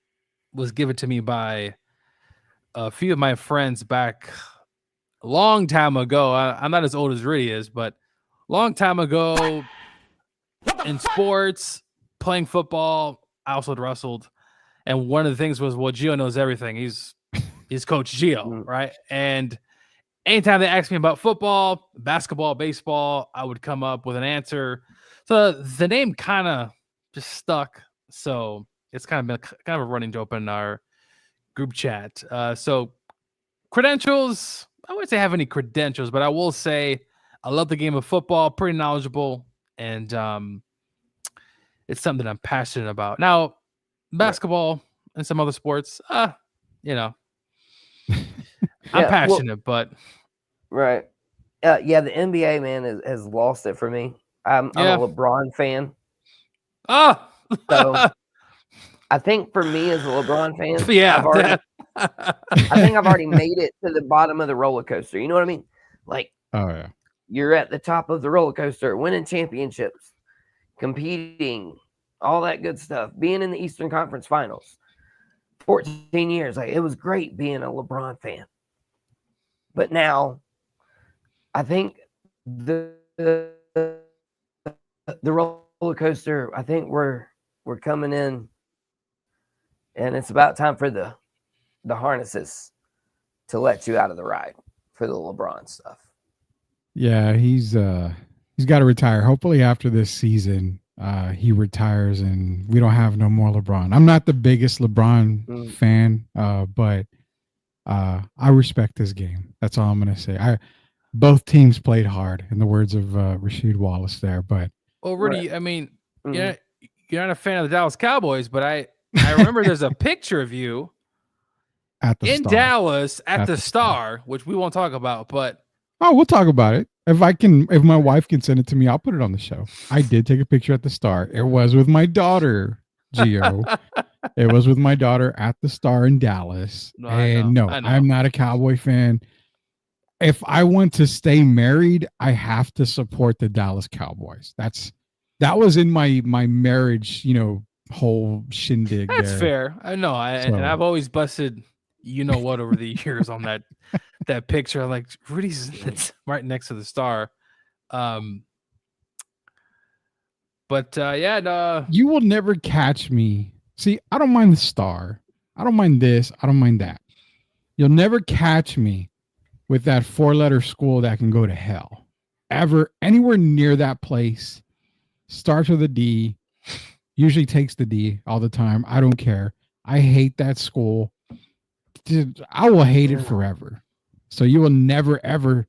was given to me by a few of my friends back a long time ago. I'm not as old as Rudy is, but long time ago in sports, playing football, I also wrestled. And one of the things was, well, Gio knows everything. He's Coach Gio, right? And anytime they asked me about football, basketball, baseball, I would come up with an answer. So the name kind of just stuck. So it's kind of been kind of a running joke in our group chat. So credentials, I wouldn't say I have any credentials, but I will say I love the game of football, pretty knowledgeable, and it's something I'm passionate about. Now, basketball and some other sports, I'm passionate, but right. The NBA, man, has lost it for me. I'm a LeBron fan. So I think for me as a LeBron fan, I think I've already made it to the bottom of the roller coaster. You know what I mean? Like, you're at the top of the roller coaster, winning championships, competing, all that good stuff, being in the Eastern Conference Finals. 14 years. Like, it was great being a LeBron fan. But now, I think the roller coaster, I think we're we're coming in, and it's about time for the harnesses to let you out of the ride for the LeBron stuff. Yeah, he's got to retire. Hopefully after this season, he retires and we don't have no more LeBron. I'm not the biggest LeBron fan, but I respect his game. That's all I'm gonna say. Both teams played hard, in the words of Rasheed Wallace there. But Rudy, I mean, you're not a fan of the Dallas Cowboys, but I remember there's a picture of you at the in Star. Dallas at the Star, which we won't talk about, but we'll talk about it. If my wife can send it to me, I'll put it on the show. I did take a picture at the Star. It was with my daughter, Gio. It was with my daughter at the Star in Dallas. I'm not a Cowboy fan. If I want to stay married, I have to support the Dallas Cowboys. That was in my marriage, whole shindig. That's there. fair. I know. And I've always busted what over the years on that picture. I'm like, Rudy's right next to the Star. You will never catch me. See, I don't mind the Star. I don't mind this. I don't mind that. You'll never catch me with that 4-letter school that can go to hell. Ever, anywhere near that place. Starts with a D. Usually takes the D all the time. I don't care. I hate that school. Dude, I will hate it forever. So you will never, ever,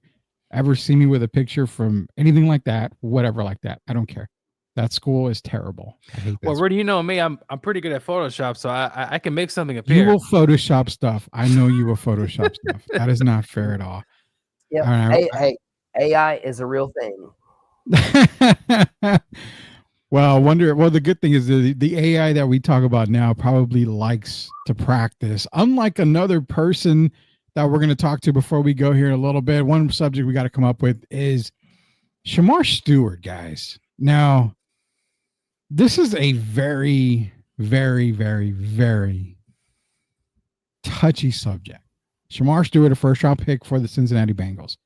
ever see me with a picture from anything like that, whatever like that. I don't care. That school is terrible. I hate that. Well, Rudy, you know me. I'm pretty good at Photoshop, so I can make something appear. You will Photoshop stuff. I know you will Photoshop stuff. That is not fair at all. Yeah. Hey, AI is a real thing. Well, the good thing is the AI that we talk about now probably likes to practice. Unlike another person that we're going to talk to before we go here in a little bit, one subject we got to come up with is Shamar Stewart, guys. Now, this is a very, very, very, very touchy subject. Shamar Stewart, a first-round pick for the Cincinnati Bengals.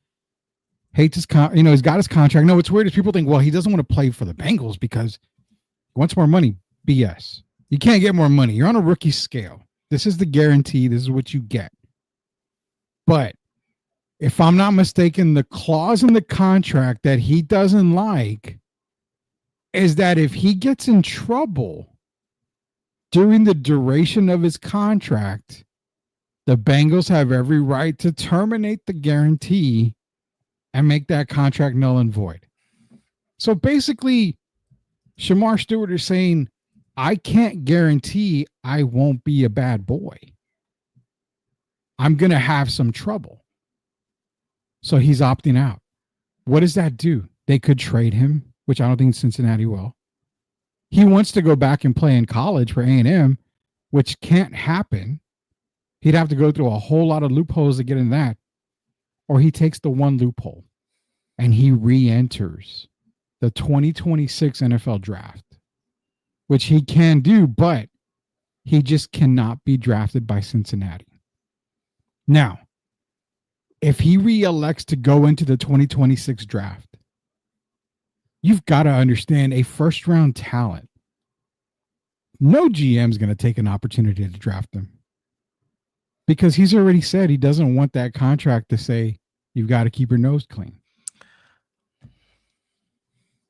Hates his he's got his contract. No, what's weird is people think, well, he doesn't want to play for the Bengals because he wants more money. BS. You can't get more money. You're on a rookie scale. This is the guarantee. This is what you get. But if I'm not mistaken, the clause in the contract that he doesn't like is that if he gets in trouble during the duration of his contract, the Bengals have every right to terminate the guarantee and make that contract null and void. So basically, Shamar Stewart is saying, I can't guarantee I won't be a bad boy. I'm going to have some trouble. So he's opting out. What does that do? They could trade him, which I don't think Cincinnati will. He wants to go back and play in college for A&M, which can't happen. He'd have to go through a whole lot of loopholes to get in that. Or he takes the one loophole and he re-enters the 2026 NFL draft, which he can do, but he just cannot be drafted by Cincinnati. Now, if he re-elects to go into the 2026 draft, you've got to understand a first-round talent. No GM is going to take an opportunity to draft him because he's already said he doesn't want that contract to say you've got to keep your nose clean.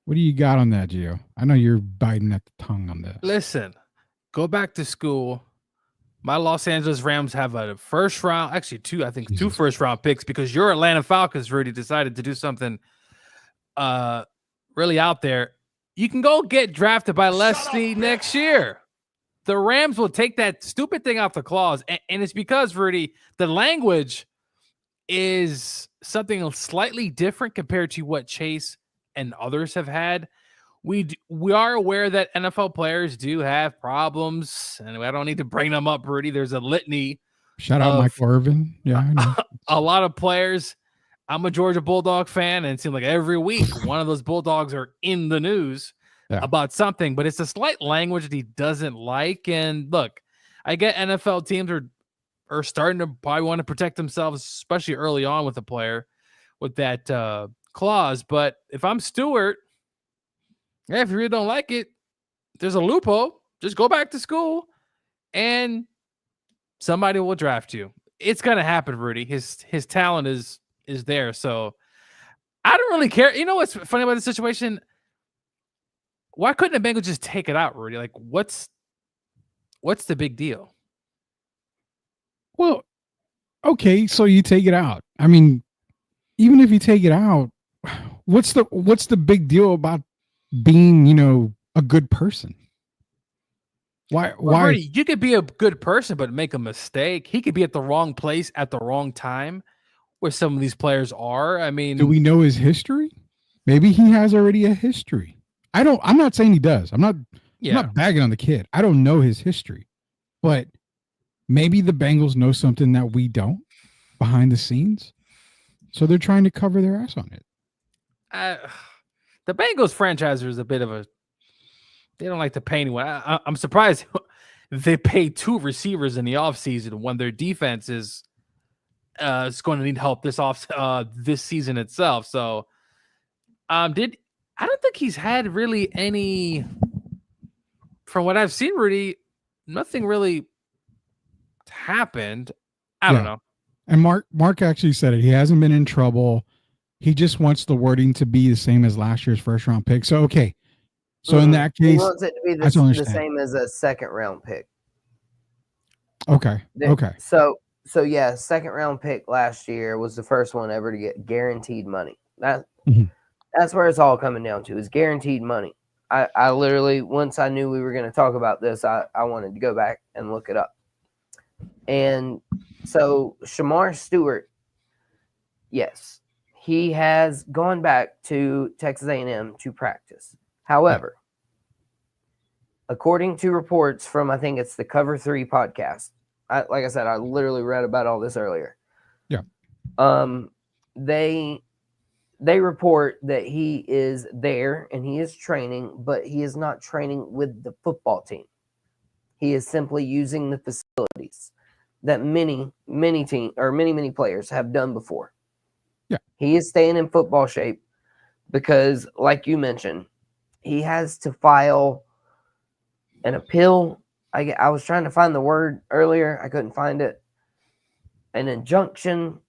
What do you got on that, Gio? I know you're biting at the tongue on this. Listen, go back to school. My Los Angeles Rams have a first round, actually two first round picks because your Atlanta Falcons really decided to do something really out there. You can go get drafted by Leslie next year. The Rams will take that stupid thing off the clause. And it's because, Rudy, the language is something slightly different compared to what Chase and others have had. We are aware that NFL players do have problems, and I don't need to bring them up, Rudy. There's a litany. Shout out Michael Irvin. Yeah, I know. A lot of players. I'm a Georgia Bulldog fan, and it seems like every week one of those Bulldogs are in the news about something, but it's a slight language that he doesn't like. And look, I get NFL teams are starting to probably want to protect themselves, especially early on with a player with that clause. But if I'm Stewart, if you really don't like it, there's a loophole. Just go back to school and somebody will draft you. It's gonna happen, Rudy. His talent is there. So I don't really care. You know what's funny about the situation? Why couldn't the Bengals just take it out, Rudy? Like, what's the big deal? Well, okay, so you take it out. I mean, even if you take it out, what's the big deal about being, a good person? Why? Rudy, you could be a good person but make a mistake. He could be at the wrong place at the wrong time, where some of these players are. I mean, do we know his history? Maybe he has already a history. I'm not saying he does. I'm not bagging on the kid. I don't know his history, but maybe the Bengals know something that we don't behind the scenes. So they're trying to cover their ass on it. The Bengals franchise is a bit of they don't like to pay anyone. I'm surprised they pay 2 receivers in the offseason when their defense is going to need help this season itself. So I don't think he's had really any, from what I've seen, Rudy, nothing really happened. I don't know. And Mark actually said it. He hasn't been in trouble. He just wants the wording to be the same as last year's first round pick. So, okay. So in that case, he wants it to be the same as a second round pick. Okay. Okay. So yeah, second round pick last year was the first one ever to get guaranteed money. That's where it's all coming down to, is guaranteed money. I literally, once I knew we were going to talk about this, I wanted to go back and look it up. And so Shamar Stewart, yes, he has gone back to Texas A&M to practice. However, according to reports from, I think it's the Cover 3 podcast, like I said, I literally read about all this earlier. Yeah. They report that he is there and he is training, but he is not training with the football team. He is simply using the facilities that many players have done before. Yeah. He is staying in football shape because, like you mentioned, he has to file an appeal. I was trying to find the word earlier. I couldn't find it. An injunction.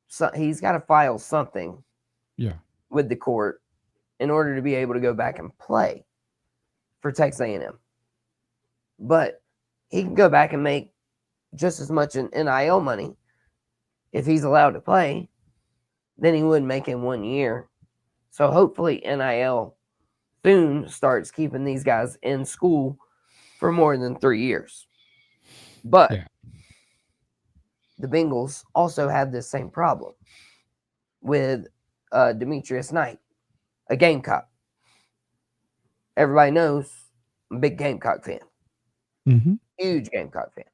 So he's got to file something with the court in order to be able to go back and play for Texas A&M. But he can go back and make just as much in NIL money if he's allowed to play than he would make in 1 year. So hopefully NIL soon starts keeping these guys in school for more than 3 years. But the Bengals also have this same problem with Demetrius Knight, a Gamecock. Everybody knows I'm a big Gamecock fan. Huge Gamecock fan.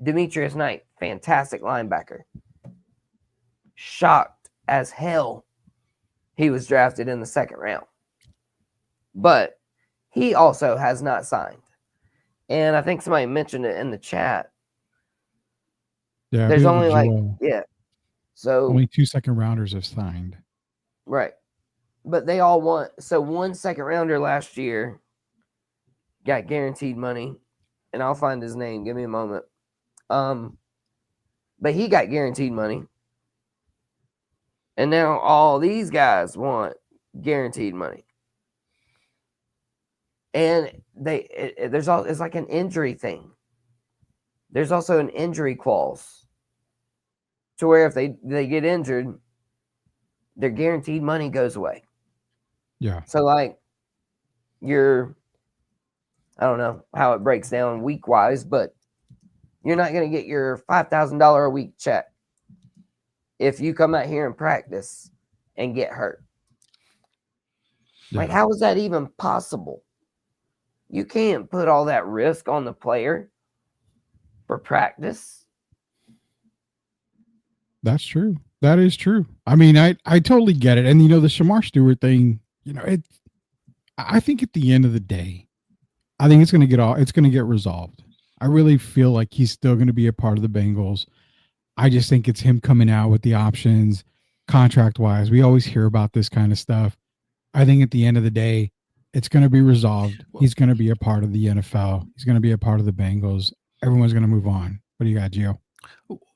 Demetrius Knight, fantastic linebacker. Shocked as hell he was drafted in the second round. But he also has not signed. And I think somebody mentioned it in the chat. Yeah, there's only so only 2 second rounders have signed. Right. But they all want, so 1 second rounder last year got guaranteed money, and I'll find his name. Give me a moment. But he got guaranteed money. And now all these guys want guaranteed money. And it's like an injury thing. There's also an injury clause to where if they get injured, their guaranteed money goes away. Yeah. So like I don't know how it breaks down week wise, but you're not going to get your $5,000 a week check if you come out here and practice and get hurt. Yeah. Like, how is that even possible? You can't put all that risk on the player for practice. That's true. That is true. I mean, I totally get it. And, the Shamar Stewart thing, I think at the end of the day, I think it's going to get resolved. I really feel like he's still going to be a part of the Bengals. I just think it's him coming out with the options contract wise. We always hear about this kind of stuff. I think at the end of the day, It's going to be resolved. He's going to be a part of the NFL. He's going to be a part of the Bengals. Everyone's going to move on. What do you got, Gio?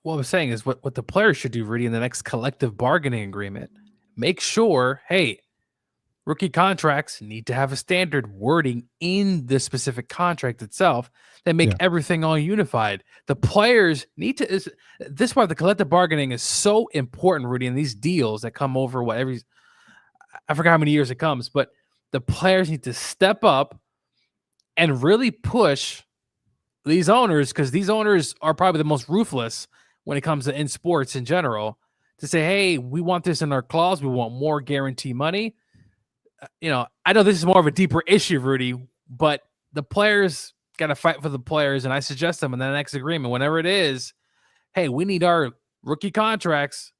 What I'm saying is what the players should do, Rudy, in the next collective bargaining agreement. Make sure, hey, rookie contracts need to have a standard wording in the specific contract itself that make everything all unified. The players need to. This is why the collective bargaining is so important, Rudy, in these deals that come over I forgot how many years it comes, but the players need to step up and really push these owners, because these owners are probably the most ruthless when it comes to in sports in general, to say, hey, we want this in our clause. We want more guarantee money. I know this is more of a deeper issue, Rudy, but the players got to fight for the players. And I suggest them in the next agreement, whenever it is, hey, we need our rookie contracts.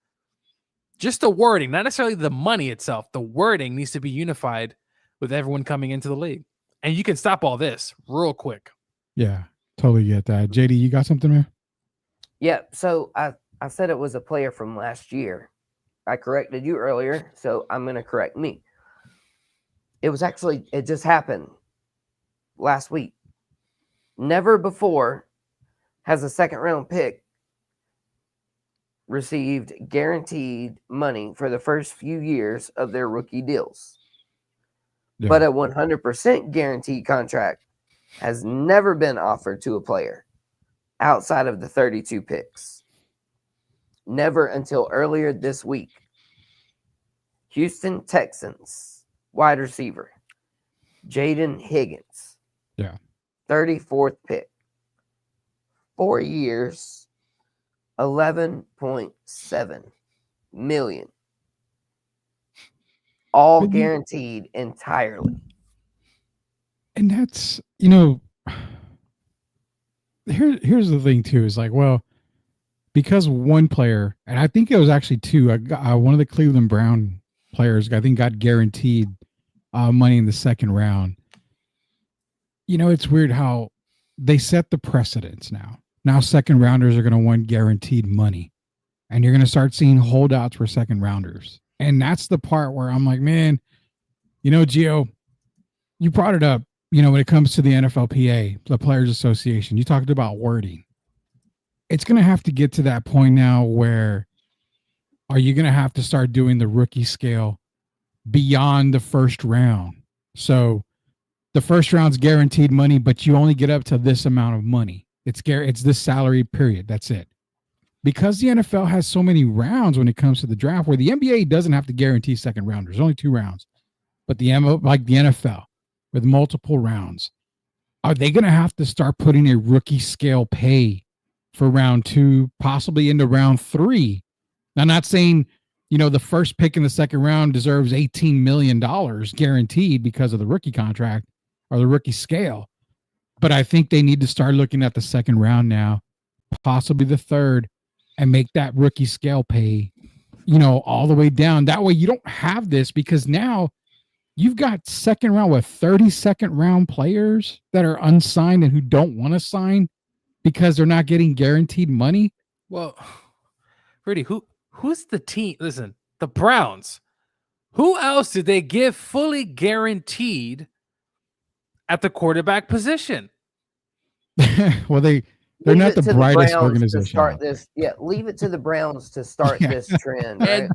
Just the wording, not necessarily the money itself. The wording needs to be unified with everyone coming into the league. And you can stop all this real quick. Yeah, totally get that. JD, you got something there? Yeah, so I said it was a player from last year. I corrected you earlier, so I'm going to correct me. It just happened last week. Never before has a second round pick received guaranteed money for the first few years of their rookie deals. Yeah. But a 100% guaranteed contract has never been offered to a player outside of the 32 picks. Never until earlier this week. Houston Texans wide receiver Jaden Higgins. Yeah. 34th pick. 4 years, $11.7 million. All guaranteed entirely. And that's, here's the thing too, is like, well, because one player, and I think it was actually two, one of the Cleveland Brown players, I think, got guaranteed money in the second round. It's weird how they set the precedence now. Now second rounders are going to want guaranteed money, and you're going to start seeing holdouts for second rounders. And that's the part where I'm like, man, Gio, you brought it up, when it comes to the NFLPA, the Players Association, you talked about wording. It's going to have to get to that point now where are you going to have to start doing the rookie scale beyond the first round? So the first round's guaranteed money, but you only get up to this amount of money. It's this salary period. That's it. Because the NFL has so many rounds when it comes to the draft, where the NBA doesn't have to guarantee second rounders, only 2 rounds. But the NFL with multiple rounds, are they going to have to start putting a rookie scale pay for round 2, possibly into round 3? I'm not saying, the first pick in the second round deserves $18 million guaranteed because of the rookie contract or the rookie scale. But I think they need to start looking at the second round now, possibly the third, and make that rookie scale pay, all the way down. That way you don't have this, because now you've got second round with 32nd round players that are unsigned and who don't want to sign because they're not getting guaranteed money. Well, Rudy, who's the team? Listen, the Browns. Who else did they give fully guaranteed at the quarterback position? Well, they're not the brightest organization. Leave it to the Browns to start this trend. Right? And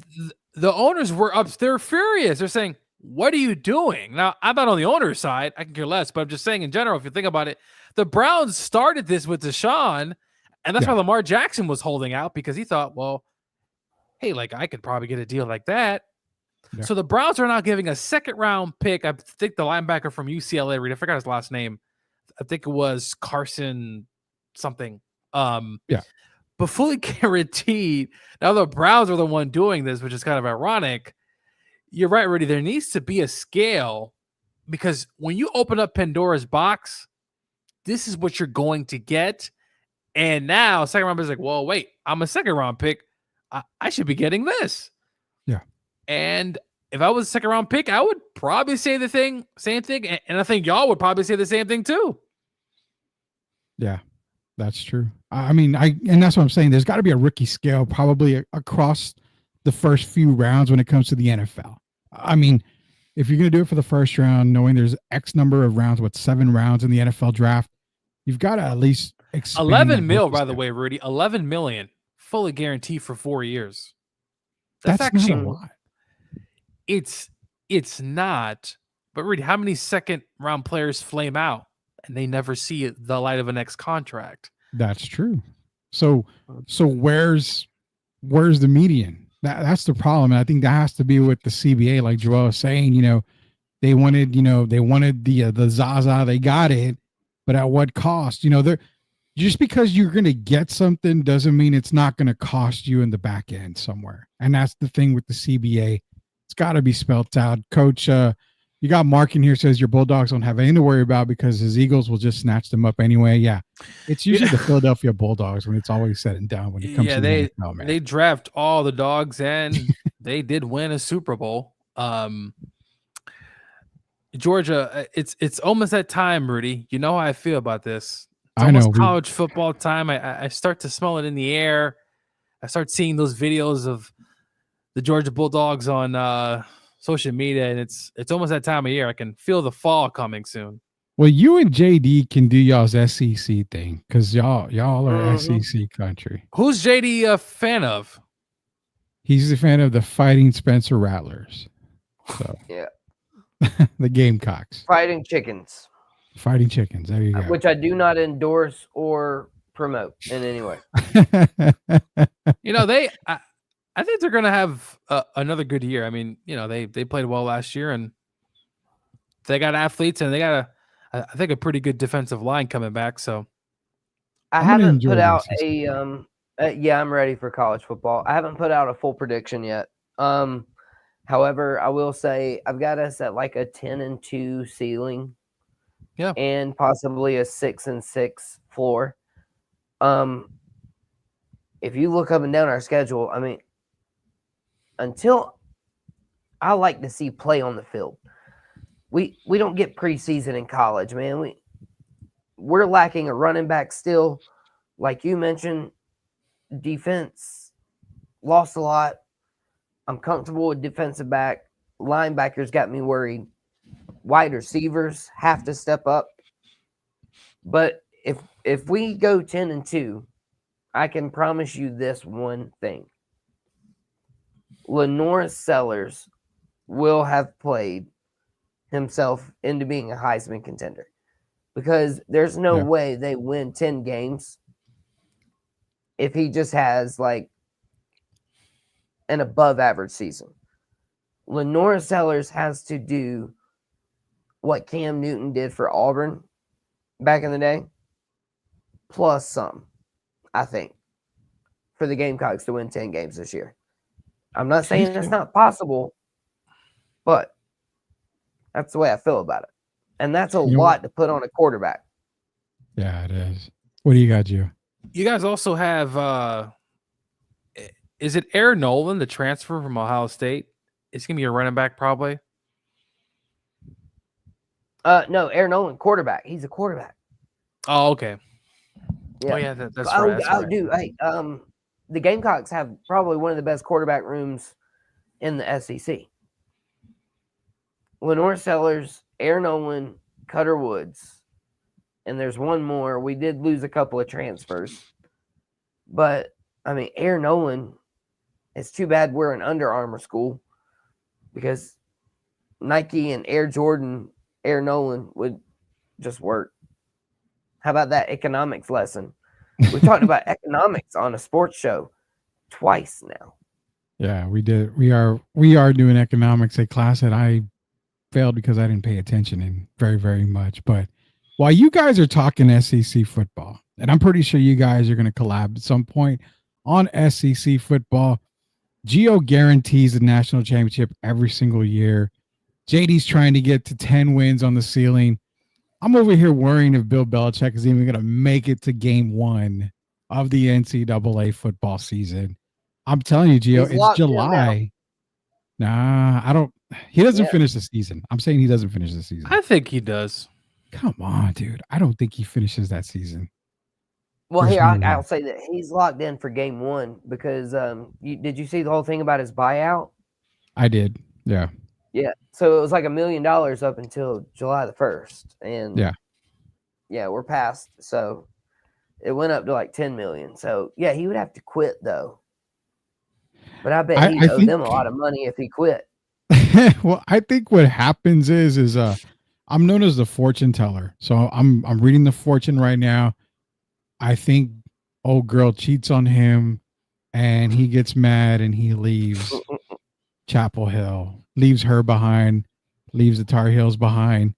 the owners were up. They're furious. They're saying, what are you doing? Now, I'm not on the owner's side. I can care less, but I'm just saying in general, if you think about it, the Browns started this with Deshaun, and that's why Lamar Jackson was holding out, because he thought, well, hey, I could probably get a deal like that. Yeah. So the Browns are not giving a second round pick. I think the linebacker from UCLA, I forgot his last name. I think it was Carson something. But fully guaranteed. Now the Browns are the one doing this, which is kind of ironic. You're right, Rudy. There needs to be a scale, because when you open up Pandora's box, this is what you're going to get. And now second round is like, well, wait, I'm a second round pick. I should be getting this. Yeah. And if I was a second round pick, I would probably say the same thing. And I think y'all would probably say the same thing too. Yeah, that's true. And that's what I'm saying. There's got to be a rookie scale probably across the first few rounds when it comes to the NFL. if you're going to do it for the first round, knowing there's X number of rounds, 7 rounds in the NFL draft, you've got to at least expand 11 mil, that by the way, Rudy. 11 million, fully guaranteed for 4 years. That's actually not a lot. It's not. But Rudy, how many second round players flame out and they never see the light of a next contract? That's true. So where's the median? That's the problem. And I think that has to be with the CBA, like Joel was saying. They wanted the Zaza, they got it, but at what cost? They're just because you're going to get something doesn't mean it's not going to cost you in the back end somewhere. And that's the thing with the CBA. It's got to be spelled out. Coach, you got Mark in here says your Bulldogs don't have anything to worry about because his Eagles will just snatch them up anyway. Yeah. It's usually the Philadelphia Bulldogs when it's always said and done when it comes to the NFL, man. They draft all the dogs and they did win a Super Bowl. Georgia, it's almost that time, Rudy. You know how I feel about this. It's almost college football time. I start to smell it in the air. I start seeing those videos of the Georgia Bulldogs on social media, and it's almost that time of year. I can feel the fall coming soon. Well, you and JD can do y'all's SEC thing because y'all are SEC country. Who's JD a fan of? He's a fan of the Fighting Spencer Rattlers. So yeah, the Gamecocks. Fighting Chickens. Fighting Chickens. There you go. Which I do not endorse or promote in any way. I think they're going to have another good year. I mean, they played well last year, and they got athletes, and they got I think a pretty good defensive line coming back. So I haven't put out I'm ready for college football. I haven't put out a full prediction yet. However, I will say I've got us at like a 10-2 ceiling. Yeah. And possibly a 6-6 floor. If you look up and down our schedule, I mean, until I like to see play on the field. We don't get preseason in college, man. We're lacking a running back still. Like you mentioned, defense lost a lot. I'm comfortable with defensive back. Linebackers got me worried. Wide receivers have to step up. But if we go 10-2, I can promise you this one thing. Lenore Sellers will have played himself into being a Heisman contender because there's no way they win 10 games if he just has like an above average season. Lenore Sellers has to do what Cam Newton did for Auburn back in the day, plus some, I think, for the Gamecocks to win 10 games this year. I'm not saying that's not possible, but that's the way I feel about it. And that's a lot to put on a quarterback. Yeah, it is. What do you got, Gio? You guys also have, is it Aaron Nolan, the transfer from Ohio State? It's going to be a running back probably. No, Aaron Nolan, quarterback. He's a quarterback. Oh, okay. Yeah. Oh, yeah, that's right. That's right. Dude, hey, the Gamecocks have probably one of the best quarterback rooms in the SEC. Lenore Sellers, Aaron Nolan, Cutter Woods, and there's one more. We did lose a couple of transfers, but I mean, Aaron Nolan. It's too bad we're an Under Armour school because Nike and Air Jordan, Air Nolan would just work. How about that economics lesson? We talked about economics on a sports show twice now. Yeah, we did. We are doing economics, a class that I failed because I didn't pay attention in very, very much. But while you guys are talking SEC football, and I'm pretty sure you guys are going to collab at some point on SEC football, Gio guarantees the national championship every single year. JD's trying to get to 10 wins on the ceiling. I'm over here worrying if Bill Belichick is even going to make it to game 1 of the NCAA football season. I'm telling you, Gio, it's July. Nah, I don't. He doesn't finish the season. I'm saying he doesn't finish the season. I think he does. Come on, dude. I don't think he finishes that season. Well, here, I'll say that he's locked in for game 1 because did you see the whole thing about his buyout? I did. Yeah. Yeah. So it was like $1 million up until July the 1st. And yeah, we're past. So it went up to like 10 million. So yeah, he would have to quit though. But I bet he'd owe them a lot of money if he quit. Well, I think what happens is I'm known as the fortune teller. So I'm reading the fortune right now. I think old girl cheats on him and he gets mad and he leaves Chapel Hill, leaves her behind, leaves the Tar Heels behind.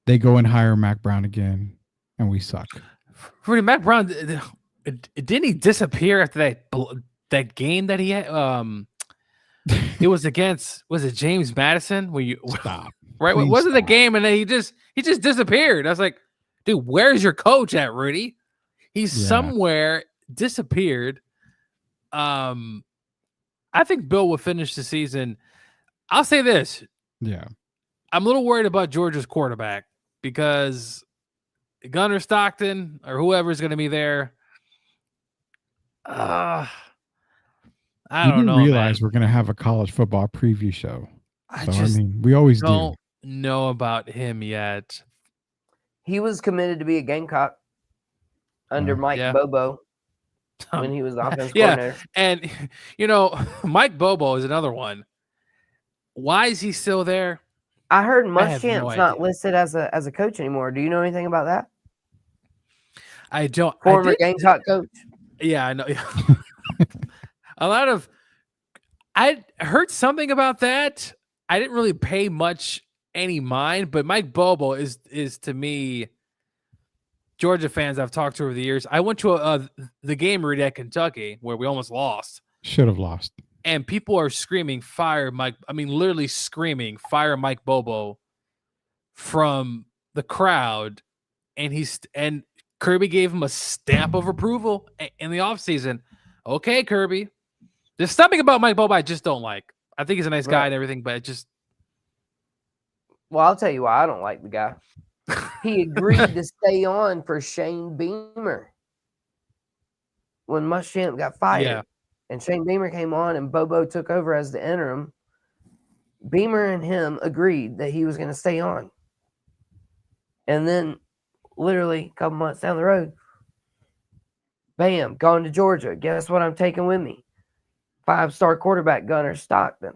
They go and hire Mac Brown again, and we suck. Rudy, Mac Brown, didn't he disappear after that game that he had? It was against, was it James Madison? Where you stop? Right, Please wasn't the stop. game, and then he just disappeared. I was like, dude, where's your coach at, Rudy? He's somewhere disappeared. I think Bill will finish the season. I'll say this. Yeah. I'm a little worried about Georgia's quarterback because Gunnar Stockton or whoever is going to be there. I don't know. Realize we're going to have a college football preview show. I mean, we always don't know about him yet. He was committed to be a Gamecock under Mike Bobo when he was the offense coordinator. And Mike Bobo is another one. Why is he still there? I heard Muschamp's not listed as a coach anymore. Do you know anything about that? I don't. Former Gamecock coach. Yeah, I know. I heard something about that. I didn't really pay much any mind, but Mike Bobo is to me, Georgia fans I've talked to over the years. I went to the game read at Kentucky where we almost lost. Should have lost. And people are screaming, fire Mike. I mean, literally screaming, fire Mike Bobo from the crowd. And Kirby gave him a stamp of approval in the offseason. Okay, Kirby. There's something about Mike Bobo I just don't like. I think he's a nice guy and everything, but it just. Well, I'll tell you why I don't like the guy. He agreed to stay on for Shane Beamer when Muschamp got fired. Yeah. And Shane Beamer came on and Bobo took over as the interim. Beamer and him agreed that he was going to stay on. And then literally a couple months down the road, bam, gone to Georgia. Guess what I'm taking with me? 5-star quarterback Gunnar Stockton.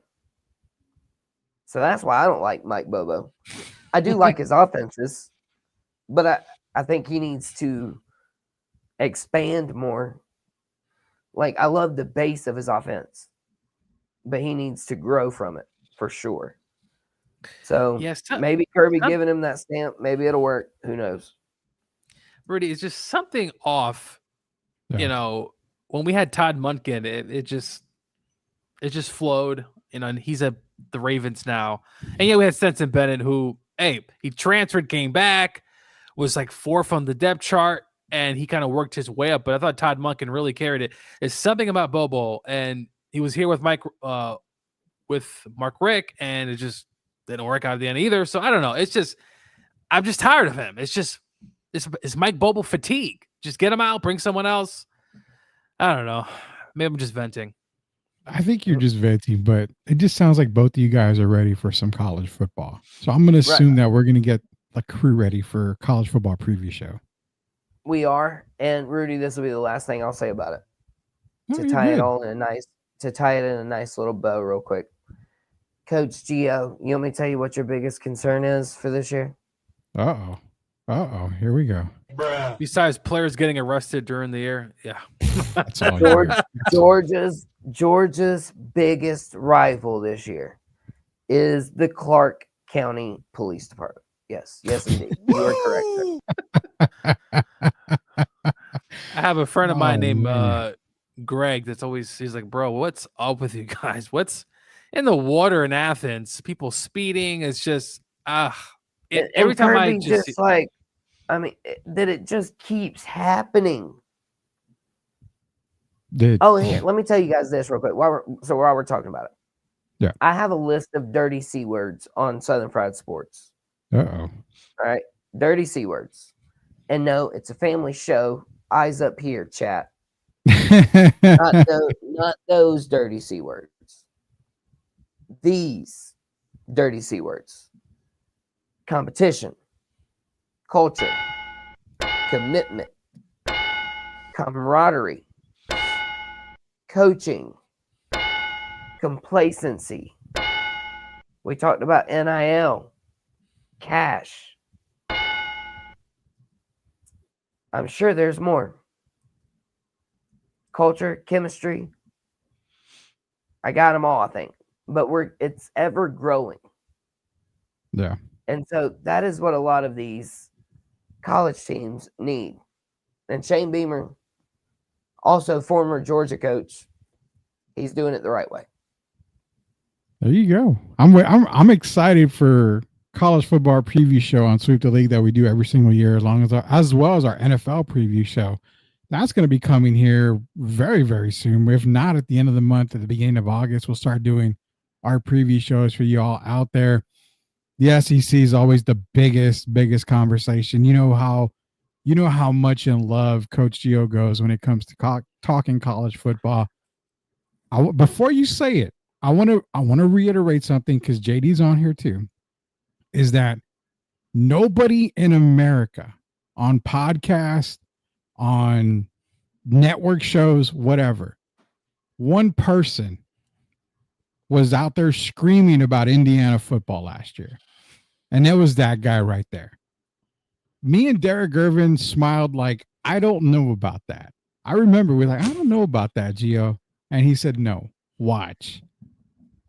So that's why I don't like Mike Bobo. I do like his offenses, but I think he needs to expand more. Like, I love the base of his offense, but he needs to grow from it for sure. So maybe Kirby giving him that stamp, maybe it'll work. Who knows? Rudy, it's just something off. Yeah. When we had Todd Monken, it just flowed. And he's at the Ravens now. And we had Stetson Bennett, who, he transferred, came back, was like 4th on the depth chart, and he kind of worked his way up. But I thought Todd Monken really carried it. There's something about Bobo, and he was here with Mark Rick, and it just didn't work out at the end either. So I don't know. It's just, I'm just tired of him. It's Mike Bobo fatigue. Just get him out, bring someone else. I don't know. Maybe I'm just venting. I think you're just venting, but it just sounds like both of you guys are ready for some college football. So I'm going to assume that we're going to get a crew ready for college football preview show. We are. And Rudy, this will be the last thing I'll say about it. To tie it in a nice little bow real quick. Coach Gio, you want me to tell you what your biggest concern is for this year? Here we go. Besides players getting arrested during the year. Yeah. That's all Georgia's biggest rival this year is the Clark County Police Department. Yes, indeed. You are correct, sir. I have a friend of mine named Greg that's he's like, bro, what's up with you guys? What's in the water in Athens? People speeding. It's just, every time I just that it just keeps happening. Here, let me tell you guys this real quick while we're talking about it. Yeah. I have a list of dirty C words on Southern Fried Sports. All right. Dirty C words. And no, it's a family show. Eyes up here, chat. Not those dirty C words. These dirty C words. Competition, culture, commitment, camaraderie, coaching, complacency. We talked about NIL, cash. I'm sure there's more. Culture, chemistry. I got them all, I think. But it's ever growing. Yeah. And so that is what a lot of these college teams need. And Shane Beamer, also former Georgia coach, he's doing it the right way. There you go. I'm excited for college football preview show on Sweep the League that we do every single year, as well as our NFL preview show. That's going to be coming here very, very soon. If not at the end of the month, at the beginning of August, we'll start doing our preview shows for you all out there. The SEC is always the biggest conversation. You know how much in love Coach Gio goes when it comes to talking college football. Before you say it, I want to reiterate something, because JD's on here too, is that nobody in America on podcasts, on network shows, whatever, one person was out there screaming about Indiana football last year. And it was that guy right there. Me and Derek Irvin smiled like, I don't know about that. I remember we're like, I don't know about that, Gio. And he said, no, watch.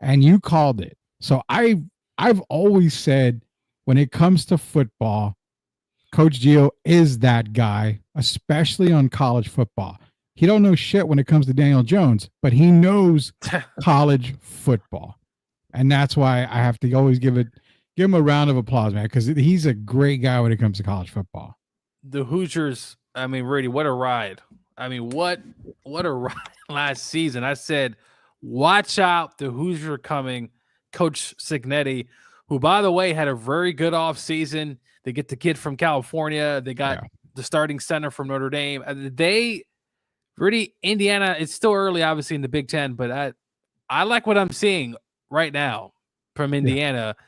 And you called it. So I've always said, when it comes to football, Coach Gio is that guy, especially on college football. He don't know shit when it comes to Daniel Jones, but he knows college football. And that's why I have to always give him a round of applause, man, because he's a great guy when it comes to college football. The Hoosiers, I mean, Brady, what a ride. I mean, what a ride last season. I said, watch out, the Hoosiers are coming. Coach Signetti, who, by the way, had a very good offseason. They get the kid from California. They got the starting center from Notre Dame. Really, Indiana, it's still early, obviously, in the Big Ten, but I like what I'm seeing right now from Indiana. Yeah.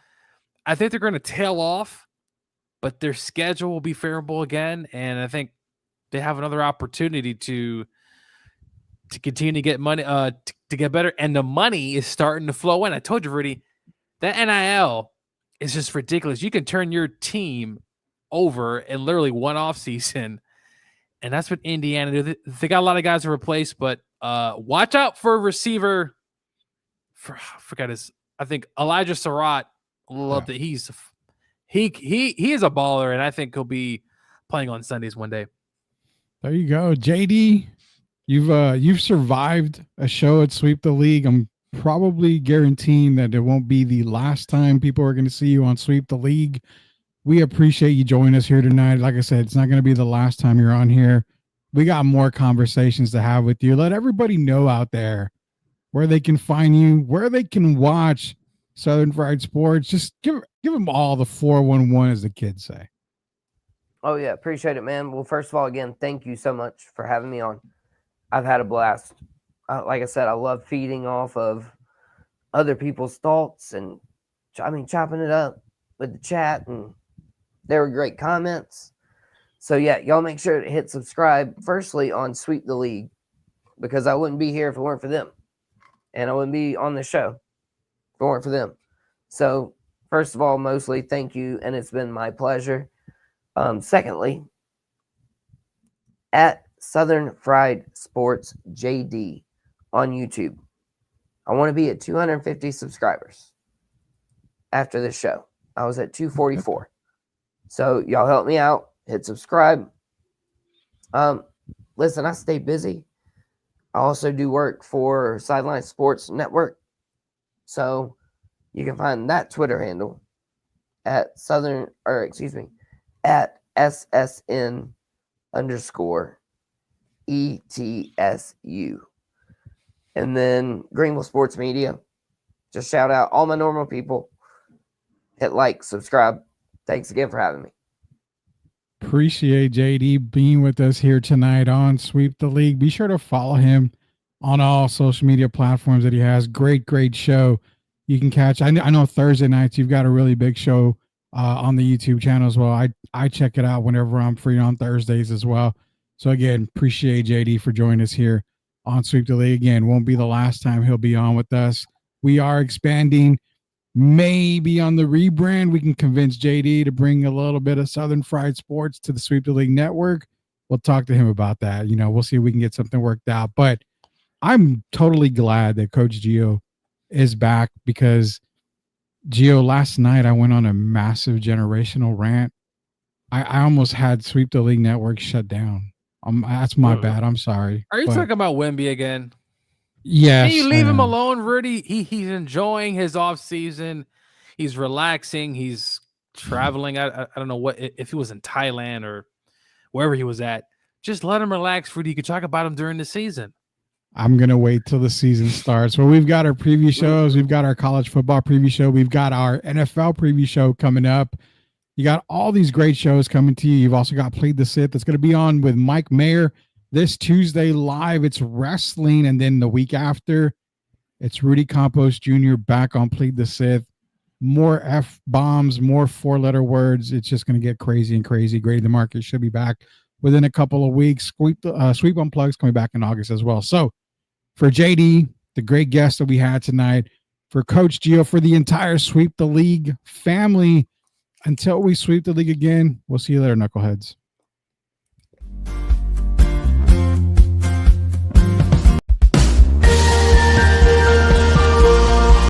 I think they're going to tail off, but their schedule will be favorable again, and I think they have another opportunity to continue to get money, to get better, and the money is starting to flow in. I told you, Rudy, that NIL is just ridiculous. You can turn your team over in literally one offseason, and that's what Indiana do. They got a lot of guys to replace, but watch out for a receiver. I forgot his. I think Elijah Surratt. Love that he is a baller, and I think he'll be playing on Sundays one day. There you go, JD. You've survived a show at Sweep the League. I'm probably guaranteeing that it won't be the last time people are going to see you on Sweep the League. We appreciate you joining us here tonight. Like I said, it's not going to be the last time you're on here. We got more conversations to have with you. Let everybody know out there where they can find you, where they can watch Southern Fried Sports. Just give them all the 411, as the kids say. Oh, yeah. Appreciate it, man. Well, first of all, again, thank you so much for having me on. I've had a blast. Like I said, I love feeding off of other people's thoughts and, chopping it up with the chat, and there were great comments. So, yeah, y'all make sure to hit subscribe, firstly, on Sweep the League, because I wouldn't be here if it weren't for them. And I wouldn't be on the show if it weren't for them. So, first of all, mostly, thank you, and it's been my pleasure. Secondly, at Southern Fried Sports JD on YouTube, I want to be at 250 subscribers after this show. I was at 244. So y'all help me out. Hit subscribe. Listen, I stay busy. I also do work for Sideline Sports Network. So you can find that Twitter handle at at SSN_ETSU. And then Greenville Sports Media. Just shout out all my normal people. Hit like, subscribe. Thanks again for having me. Appreciate JD being with us here tonight on Sweep the League. Be sure to follow him on all social media platforms that he has. Great show. you can catch. I know Thursday nights you've got a really big show on the YouTube channel as well. I check it out whenever I'm free on Thursdays as well. So again, appreciate JD for joining us here on Sweep the League. Again, won't be the last time he'll be on with us. We are expanding. Maybe on the rebrand, we can convince JD to bring a little bit of Southern Fried Sports to the Sweep the League network. We'll talk to him about that. We'll see if we can get something worked out. But I'm totally glad that Coach Gio is back, because Gio, last night I went on a massive generational rant. I almost had Sweep the League network shut down. That's my bad. I'm sorry. Are you talking about Wemby again? Yes. Can you leave him alone, Rudy? He's enjoying his off season. He's relaxing. He's traveling. I don't know if he was in Thailand or wherever he was at. Just let him relax, Rudy. You can talk about him during the season. I'm going to wait till the season starts. Well, we've got our preview shows. We've got our college football preview show. We've got our NFL preview show coming up. You got all these great shows coming to you. You've also got Plead the Sith that's going to be on with Mike Mayer this Tuesday live. It's wrestling. And then the week after, it's Rudy Campos Jr. back on Plead the Sith. More F-bombs, more four-letter words. It's just going to get crazy and crazy. Grady the Market should be back within a couple of weeks. Sweep Unplugged's coming back in August as well. So for JD, the great guest that we had tonight, for Coach Gio, for the entire Sweep the League family, until we sweep the league again, we'll see you later, knuckleheads.